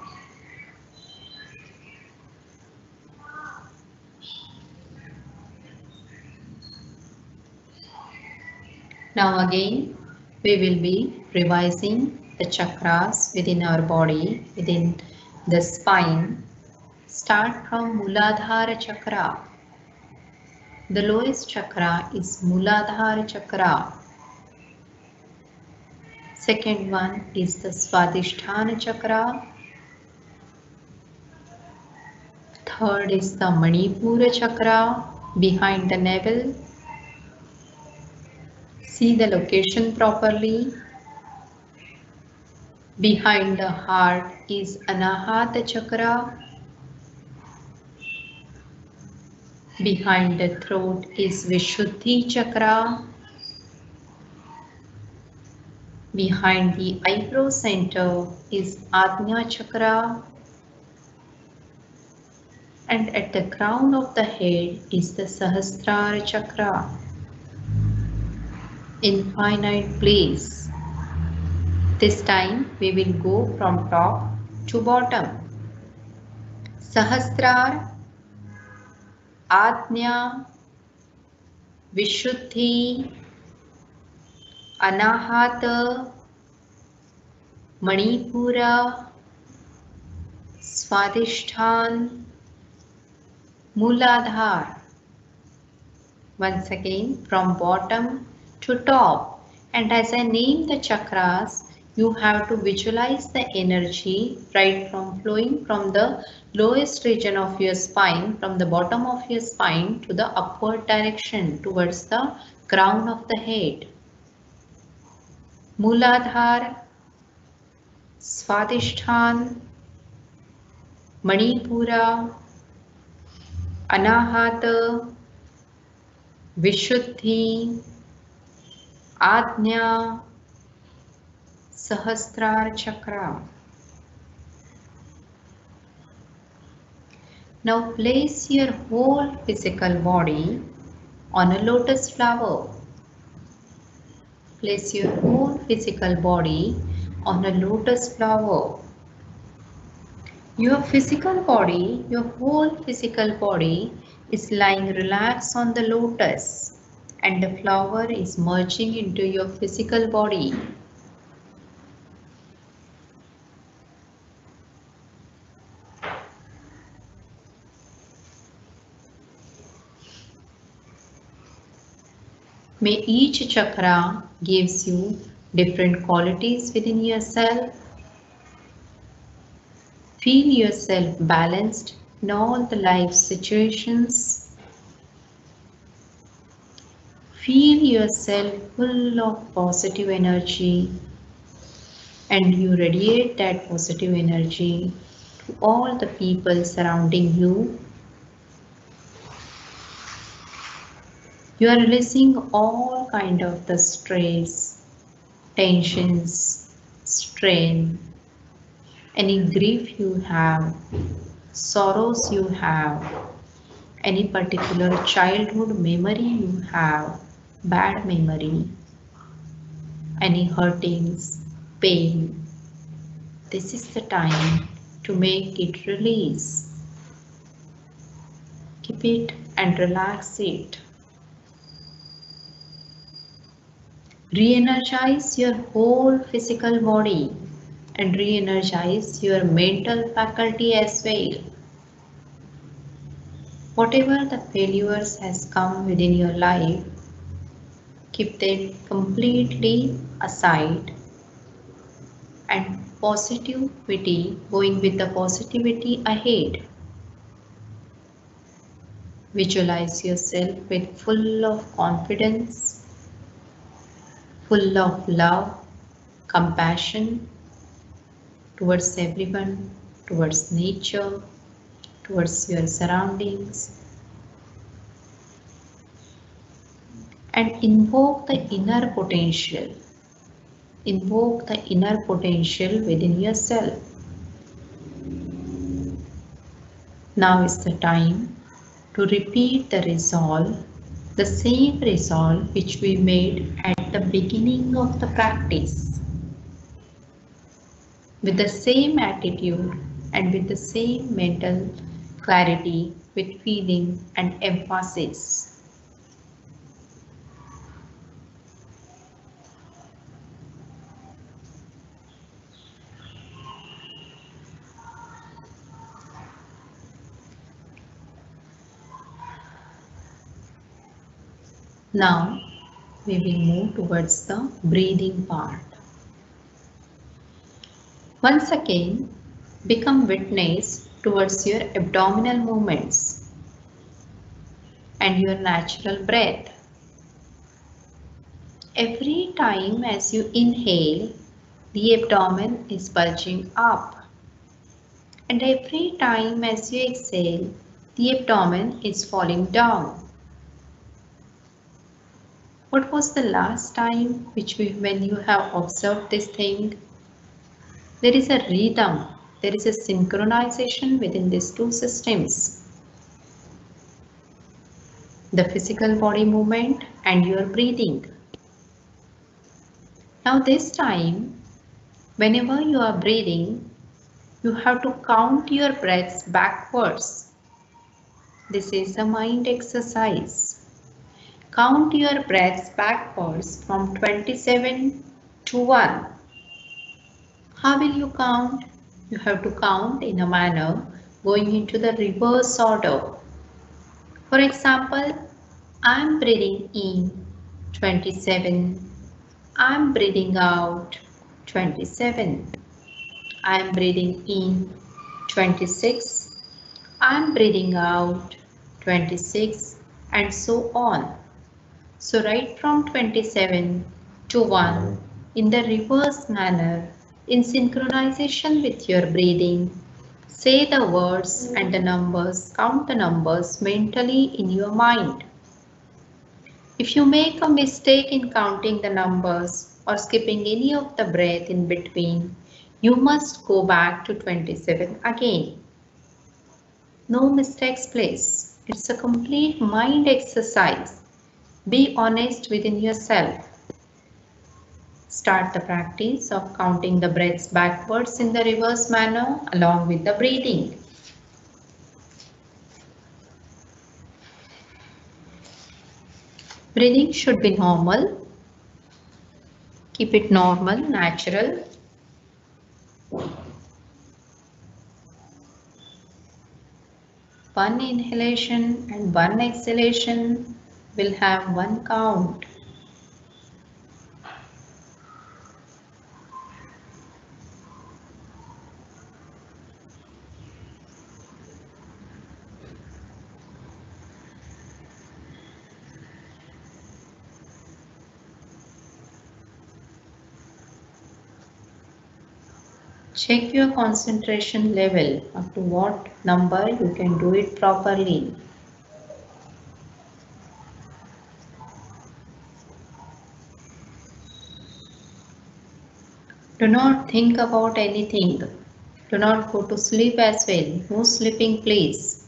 B: Now again, we will be revising the chakras within our body, within the spine. Start from Muladhara Chakra. The lowest chakra is Muladhara Chakra. Second one is the Swadhisthana Chakra. Third is the Maripora Chakra behind the navel. See the location properly. Behind the heart is Anahata Chakra. Behind the throat is Vishuddhi Chakra. Behind the eyebrow center is Adna Chakra. And at the crown of the head is the Sahastrara Chakra. Infinite place. This time we will go from top to bottom. Sahasrara, Adna, Vishuddhi, Anahata, Maripora, Swadhisthana, Mooladhara. Once again from bottom to top. And as I name the chakras, you have to visualize the energy right from flowing from the lowest region of your spine, from the bottom of your spine to the upward direction towards the crown of the head. Mooladhara, Swadhisthana, Maripora, Anahata, Vishuddhi, Adna, Sahastrara Chakra. Now place your whole physical body on a lotus flower. Place your whole physical body on a lotus flower. Your physical body, your whole physical body is lying relaxed on the lotus, and the flower is merging into your physical body. May each chakra gives you different qualities within yourself. Feel yourself balanced in all the life situations. Feel yourself full of positive energy, and you radiate that positive energy to all the people surrounding you. You are releasing all kind of the stress, tensions, strain, any grief you have, sorrows you have, any particular childhood memory you have, bad memory, any hurtings, pain. This is the time to make it release. Keep it and relax it. Re-energize your whole physical body and re-energize your mental faculty as well. Whatever the failures has come within your life, keep them completely aside, and positivity, going with the positivity ahead. Visualize yourself with full of confidence, full of love, compassion towards everyone, towards nature, towards your surroundings, and invoke the inner potential. Invoke the inner potential within yourself. Now is the time to repeat the resolve, the same resolve which we made at the beginning of the practice, with the same attitude and with the same mental clarity, with feeling and emphasis. Now we will move towards the breathing part. Once again, become witness towards your abdominal movements and your natural breath. Every time as you inhale, the abdomen is bulging up, and every time as you exhale, the abdomen is falling down. What was the last time when you have observed this thing? There is a rhythm, there is a synchronization within these two systems. The physical body movement and your breathing. Now this time, whenever you are breathing, you have to count your breaths backwards. This is a mind exercise. Count your breaths backwards from 27 to 1. How will you count? You have to count in a manner going into the reverse order. For example, I am breathing in 27. I am breathing out 27. I am breathing in 26. I am breathing out 26, and so on. So right from 27 to 1 in the reverse manner, in synchronization with your breathing. Say the words and the numbers, count the numbers mentally in your mind. If you make a mistake in counting the numbers or skipping any of the breath in between, you must go back to 27 again. No mistakes, please. It's a complete mind exercise. Be honest within yourself. Start the practice of counting the breaths backwards in the reverse manner along with the breathing. Breathing should be normal. Keep it normal, natural. One inhalation and one exhalation will have one count. Check your concentration level up to what number you can do it properly. Do not think about anything. Do not go to sleep as well. No sleeping, please.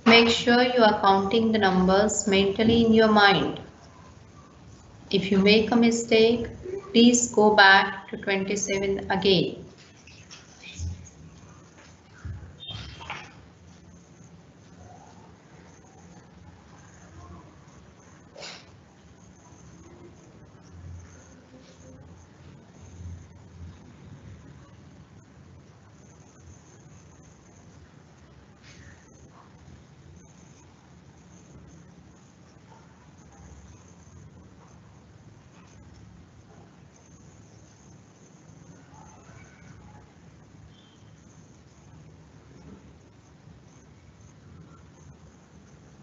B: Make sure you are counting the numbers mentally in your mind. If you make a mistake, please go back to 27 again.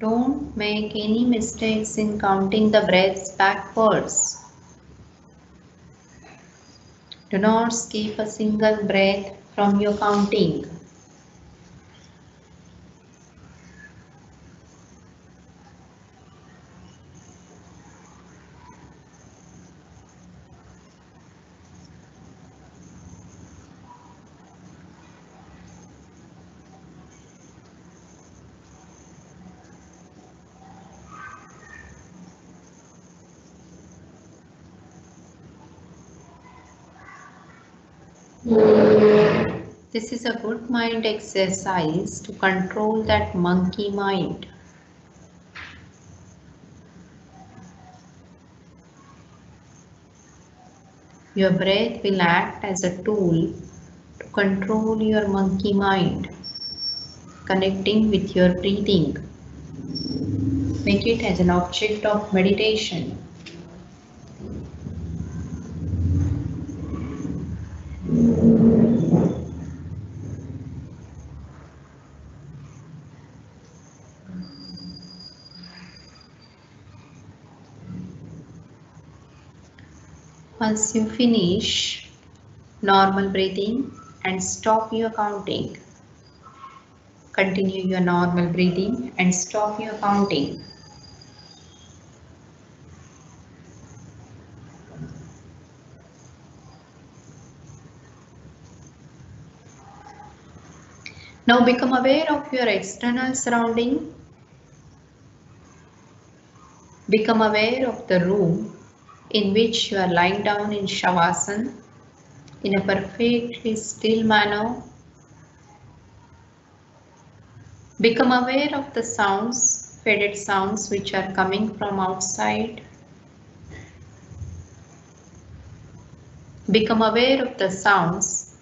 B: Don't make any mistakes in counting the breaths backwards. Do not skip a single breath from your counting. This is a good mind exercise to control that monkey mind. Your breath will act as a tool to control your monkey mind, connecting with your breathing. Make it as an object of meditation. Once you finish normal breathing and stop your counting, continue your normal breathing and stop your counting. Now become aware of your external surrounding. Become aware of the room in which you are lying down in Shavasana in a perfectly still manner. Become aware of the sounds, faded sounds which are coming from outside. Become aware of the sounds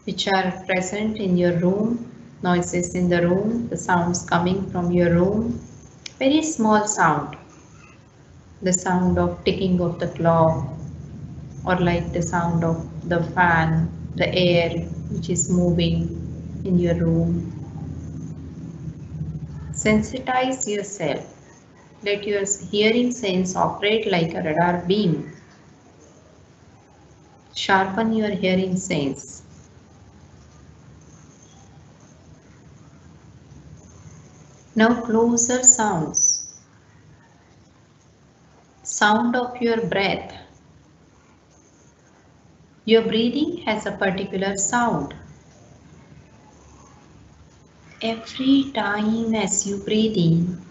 B: which are present in your room, noises in the room, the sounds coming from your room. Very small sound, the sound of ticking of the clock, or like the sound of the fan, the air which is moving in your room. Sensitize yourself. Let your hearing sense operate like a radar beam. Sharpen your hearing sense. Now closer sounds. Sound of your breath. Your breathing has a particular sound. Every time as you breathe in,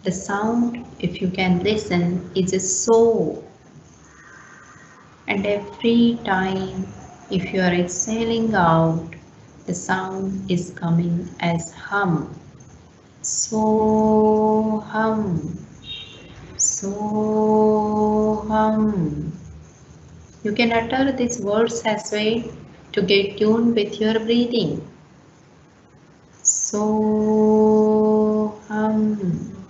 B: the sound, if you can listen, is a so. And every time, if you are exhaling out, the sound is coming as hum. So hum. So hum. You can utter these words as well to get tuned with your breathing. So hum.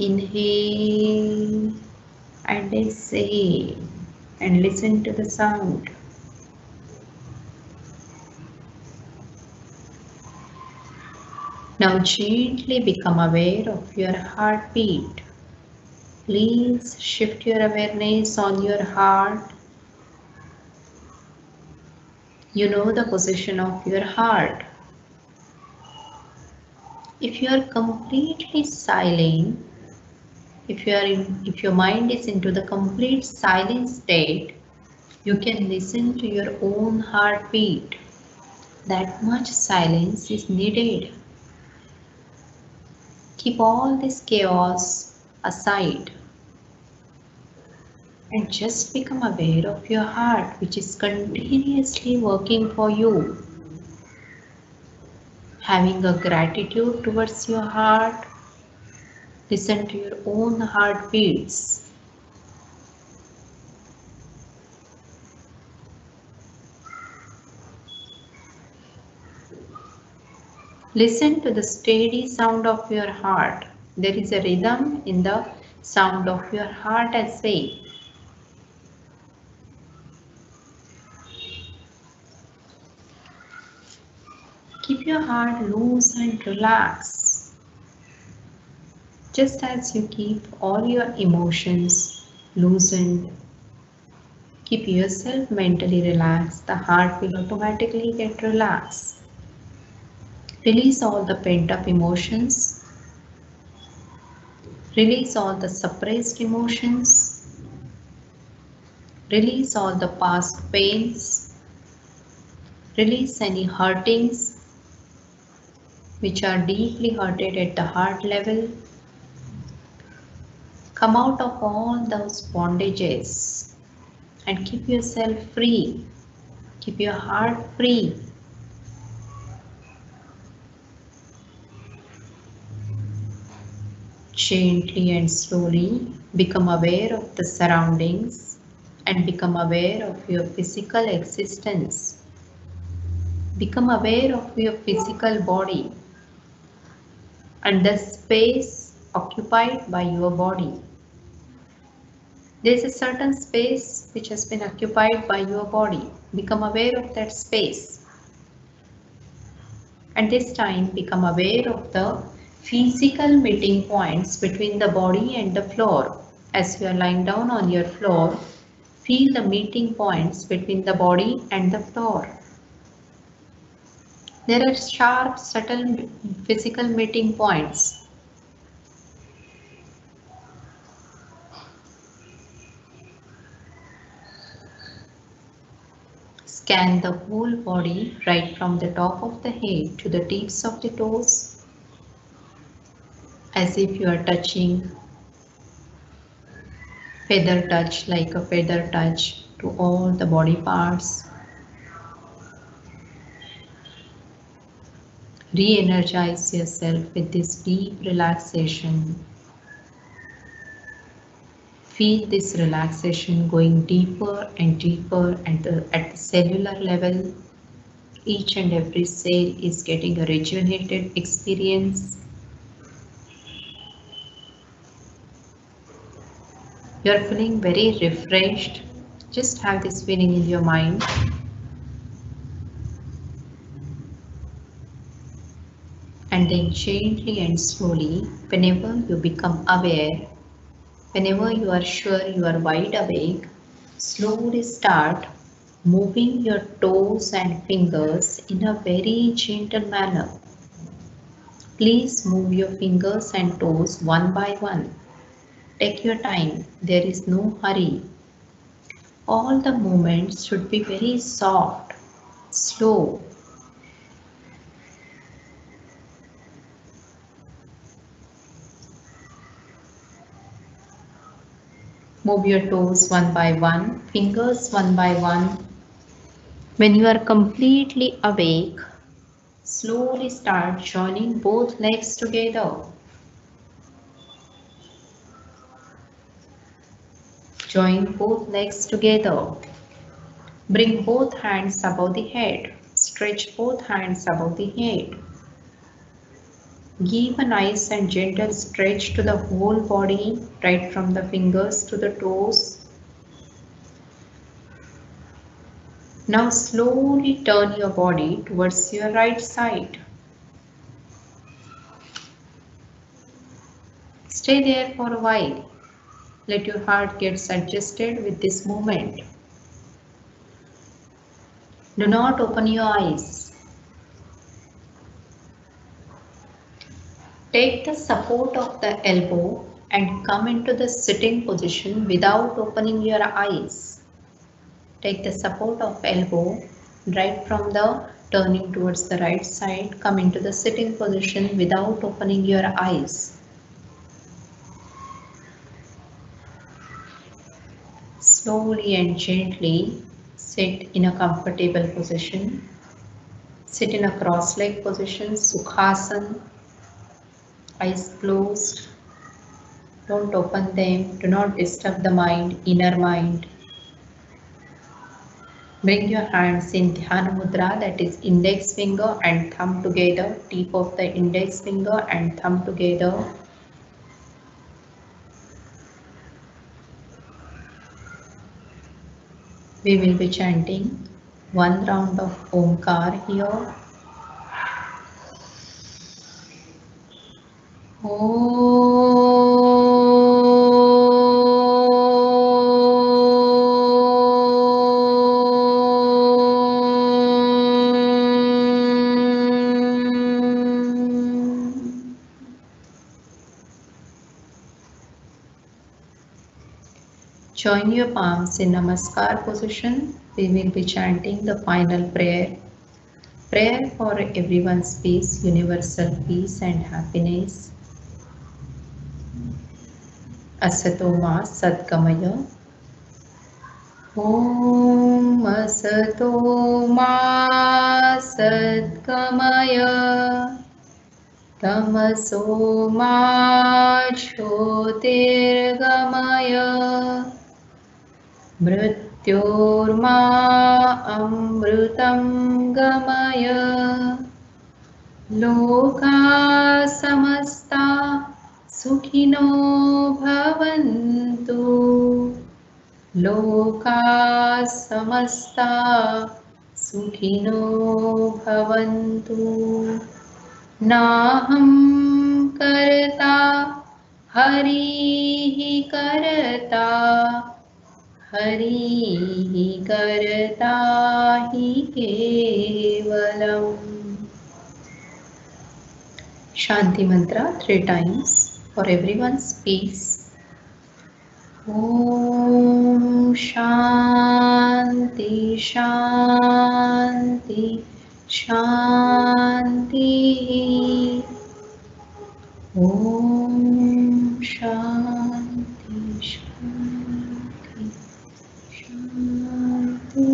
B: Inhale and exhale and listen to the sound. Now gently become aware of your heartbeat. Please shift your awareness on your heart. You know the position of your heart. If you are completely silent, if your mind is into the complete silent state, you can listen to your own heartbeat. That much silence is needed. Keep all this chaos aside and just become aware of your heart, which is continuously working for you. Having a gratitude towards your heart, listen to your own heartbeats. Listen to the steady sound of your heart. There is a rhythm in the sound of your heart as well. Keep your heart loose and relaxed. Just as you keep all your emotions loosened, keep yourself mentally relaxed, the heart will automatically get relaxed. Release all the pent-up emotions. Release all the suppressed emotions. Release all the past pains. Release any hurtings which are deeply hurted at the heart level. Come out of all those bondages and keep yourself free. Keep your heart free. Gently and slowly become aware of the surroundings and become aware of your physical existence. Become aware of your physical body and the space occupied by your body. There is a certain space which has been occupied by your body. Become aware of that space. And this time become aware of the physical meeting points between the body and the floor. As you are lying down on your floor, feel the meeting points between the body and the floor. There are sharp, subtle physical meeting points. Scan the whole body right from the top of the head to the tips of the toes, as if you are touching feather touch, like a feather touch to all the body parts. Re-energize yourself with this deep relaxation. Feel this relaxation going deeper and deeper at the cellular level. Each and every cell is getting a rejuvenated experience. You are feeling very refreshed. Just have this feeling in your mind. And then gently and slowly, whenever you become aware, whenever you are sure you are wide awake, slowly start moving your toes and fingers in a very gentle manner. Please move your fingers and toes one by one. Take your time, there is no hurry. All the movements should be very soft, slow. Move your toes one by one, fingers one by one. When you are completely awake, slowly start joining both legs together. Join both legs together. Bring both hands above the head. Stretch both hands above the head. Give a nice and gentle stretch to the whole body, right from the fingers to the toes. Now slowly turn your body towards your right side. Stay there for a while. Let your heart get adjusted with this movement. Do not open your eyes. Take the support of the elbow and come into the sitting position without opening your eyes. Take the support of elbow right from the turning towards the right side. Come into the sitting position without opening your eyes. Slowly and gently sit in a comfortable position. Sit in a cross-leg position, Sukhasana. Eyes closed. Don't open them. Do not disturb the mind, inner mind. Bring your hands in Dhyana Mudra, that is index finger and thumb together, tip of the index finger and thumb together. We will be chanting one round of Omkar here. Join your palms in Namaskar position. We will be chanting the final prayer. Prayer for everyone's peace, universal peace and happiness. Asato ma Sadgamaya. ॐ असतो मा सद्गमय तमसो मा ज्योतिर्गमय मृत्योर्मा अमृतं गमय लोका समस्ता सुखिनो भवन्तु लोका समस्ता सुखिनो भवन्तु नाहं कर्ता हरिः कर्ता हरिः कर्ता हि केवलम् Shanti mantra 3 times for everyone's peace. Om Shanti Shanti Shanti Om Shanti Shanti Shanti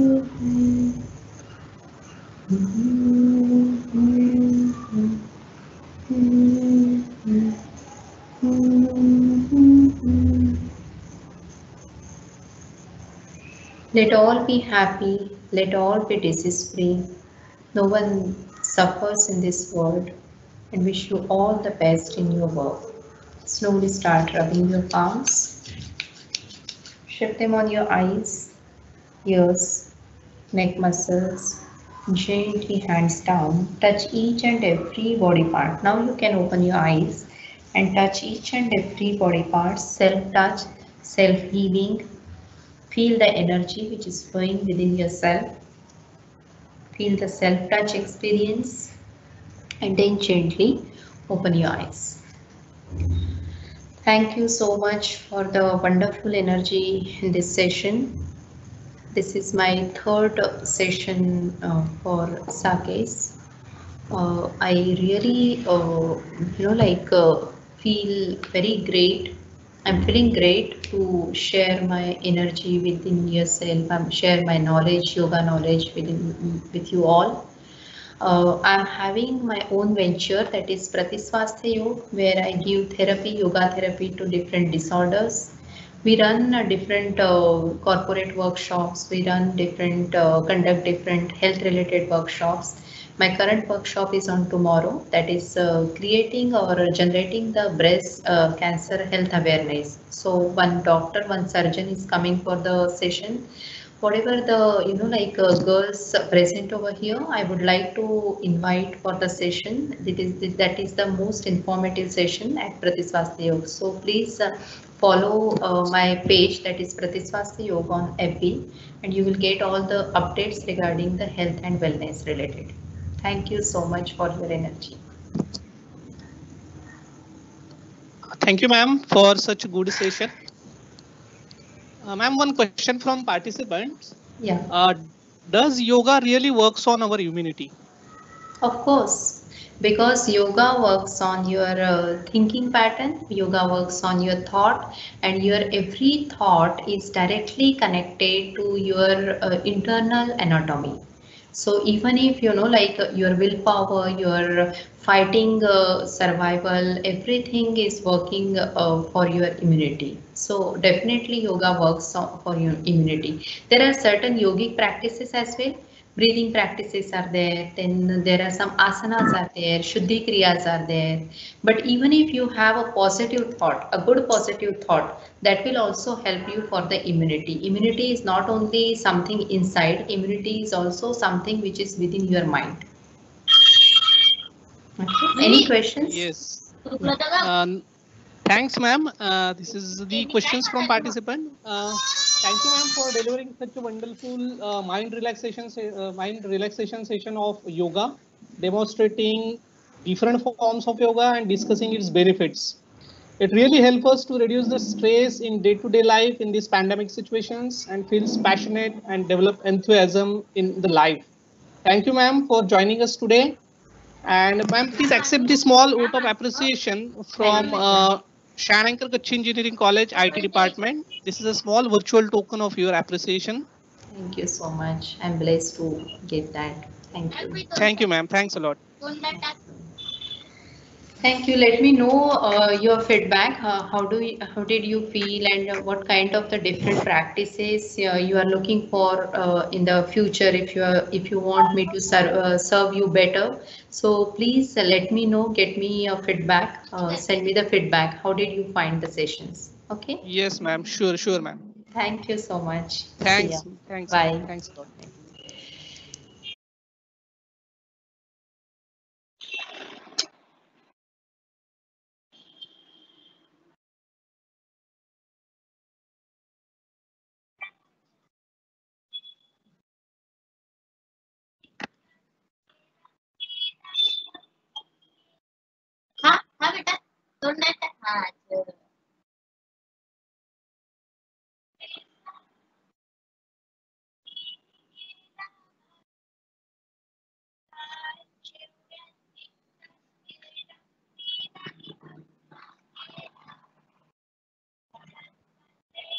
B: Let all be happy, let all be disease free. No one suffers in this world, and wish you all the best in your work. Slowly start rubbing your palms. Shift them on your eyes, ears, neck muscles. Gently hands down. Touch each and every body part. Now you can open your eyes and touch each and every body part. Self-touch, self-healing. Feel the energy which is flowing within yourself. Feel the self-touch experience and then gently open your eyes. Thank you so much for the wonderful energy in this session. This is my third session for SAKEC. I really, feel very great. I'm feeling great to share my energy within yourself. Share my knowledge, yoga knowledge with you all. I'm having my own venture, that is Pratiswasthya Yoga, where I give therapy, yoga therapy to different disorders. We run different corporate workshops. We run conduct different health related workshops. My current workshop is on tomorrow, that is creating or generating the breast cancer health awareness. So one doctor, one surgeon is coming for the session. Whatever the girls present over here, I would like to invite for the session. That is the most informative session at Pratiswasthya Yoga. So please follow my page, that is Pratiswasthya Yoga on FB, and you will get all the updates regarding the health and wellness related. Thank you so much for your energy.
A: Thank you, ma'am, for such a good session. Ma'am, one question from participants.
B: Yeah.
A: Does yoga really works on our immunity?
B: Of course, because yoga works on your thinking pattern, yoga works on your thought, and your every thought is directly connected to your internal anatomy. So even if your willpower, your fighting survival, everything is working for your immunity. So definitely yoga works for your immunity. There are certain yogic practices as well. Breathing practices are there, then there are some asanas are there, shuddhi kriyas are there. But even if you have a positive thought, a good positive thought, that will also help you for the immunity. Immunity is not only something inside, immunity is also something which is within your mind. Okay. Any questions?
A: Yes. Thanks, ma'am. This is the questions from participant. Thank you, ma'am, for delivering such a wonderful mind relaxation session of yoga, demonstrating different forms of yoga and discussing its benefits. It really helps us to reduce the stress in day-to-day life in these pandemic situations and feels passionate and develop enthusiasm in the life. Thank you, ma'am, for joining us today. And ma'am, please accept the small vote of appreciation from Shanankar Kutch Engineering College, IT department. This is a small virtual token of your appreciation.
B: Thank you so much. I'm blessed to get that. Thank you.
A: Thank you, ma'am. Thanks a lot.
B: Thank you. Let me know your feedback. How did you feel, and what kind of the different practices you are looking for in the future? If you want me to serve you better, so please let me know. Get me your feedback. Send me the feedback. How did you find the sessions? Okay.
A: Yes, ma'am. Sure, sure, ma'am.
B: Thank you so much. See ya.
A: Thanks. Thanks, ma'am.
B: Bye.
A: Thanks a lot.
C: हाँ हाँ बेटा सुनना है हाँ अच्छा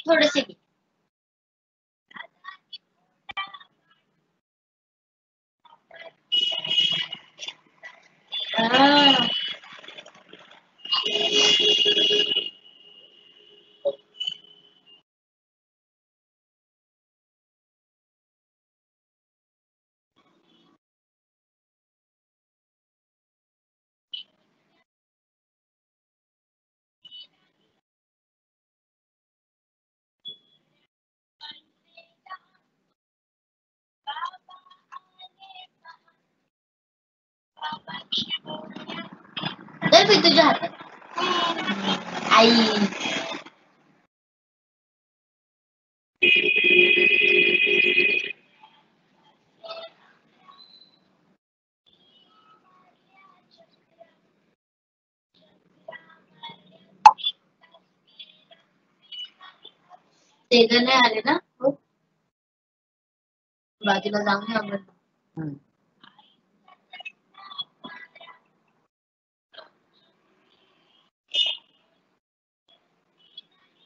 C: थोड़े से भी हाँ दर भी तुझ्या हातात आई ते नाही आले ना हो बाजूला जाऊन या आपण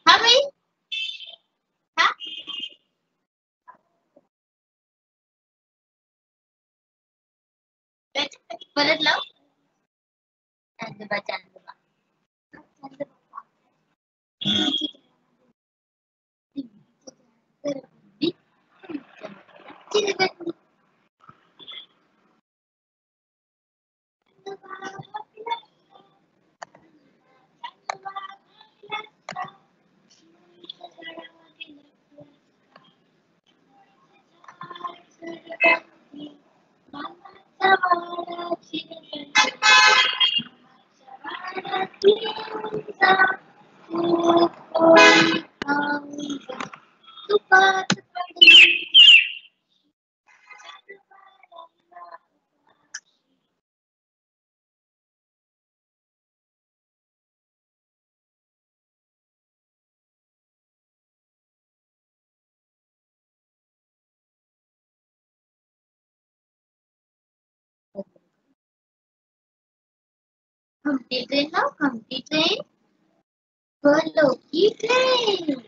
C: हा बाई हा परत लाव चांदबा चांदबा Humpty train now, Humpty train, follow the train.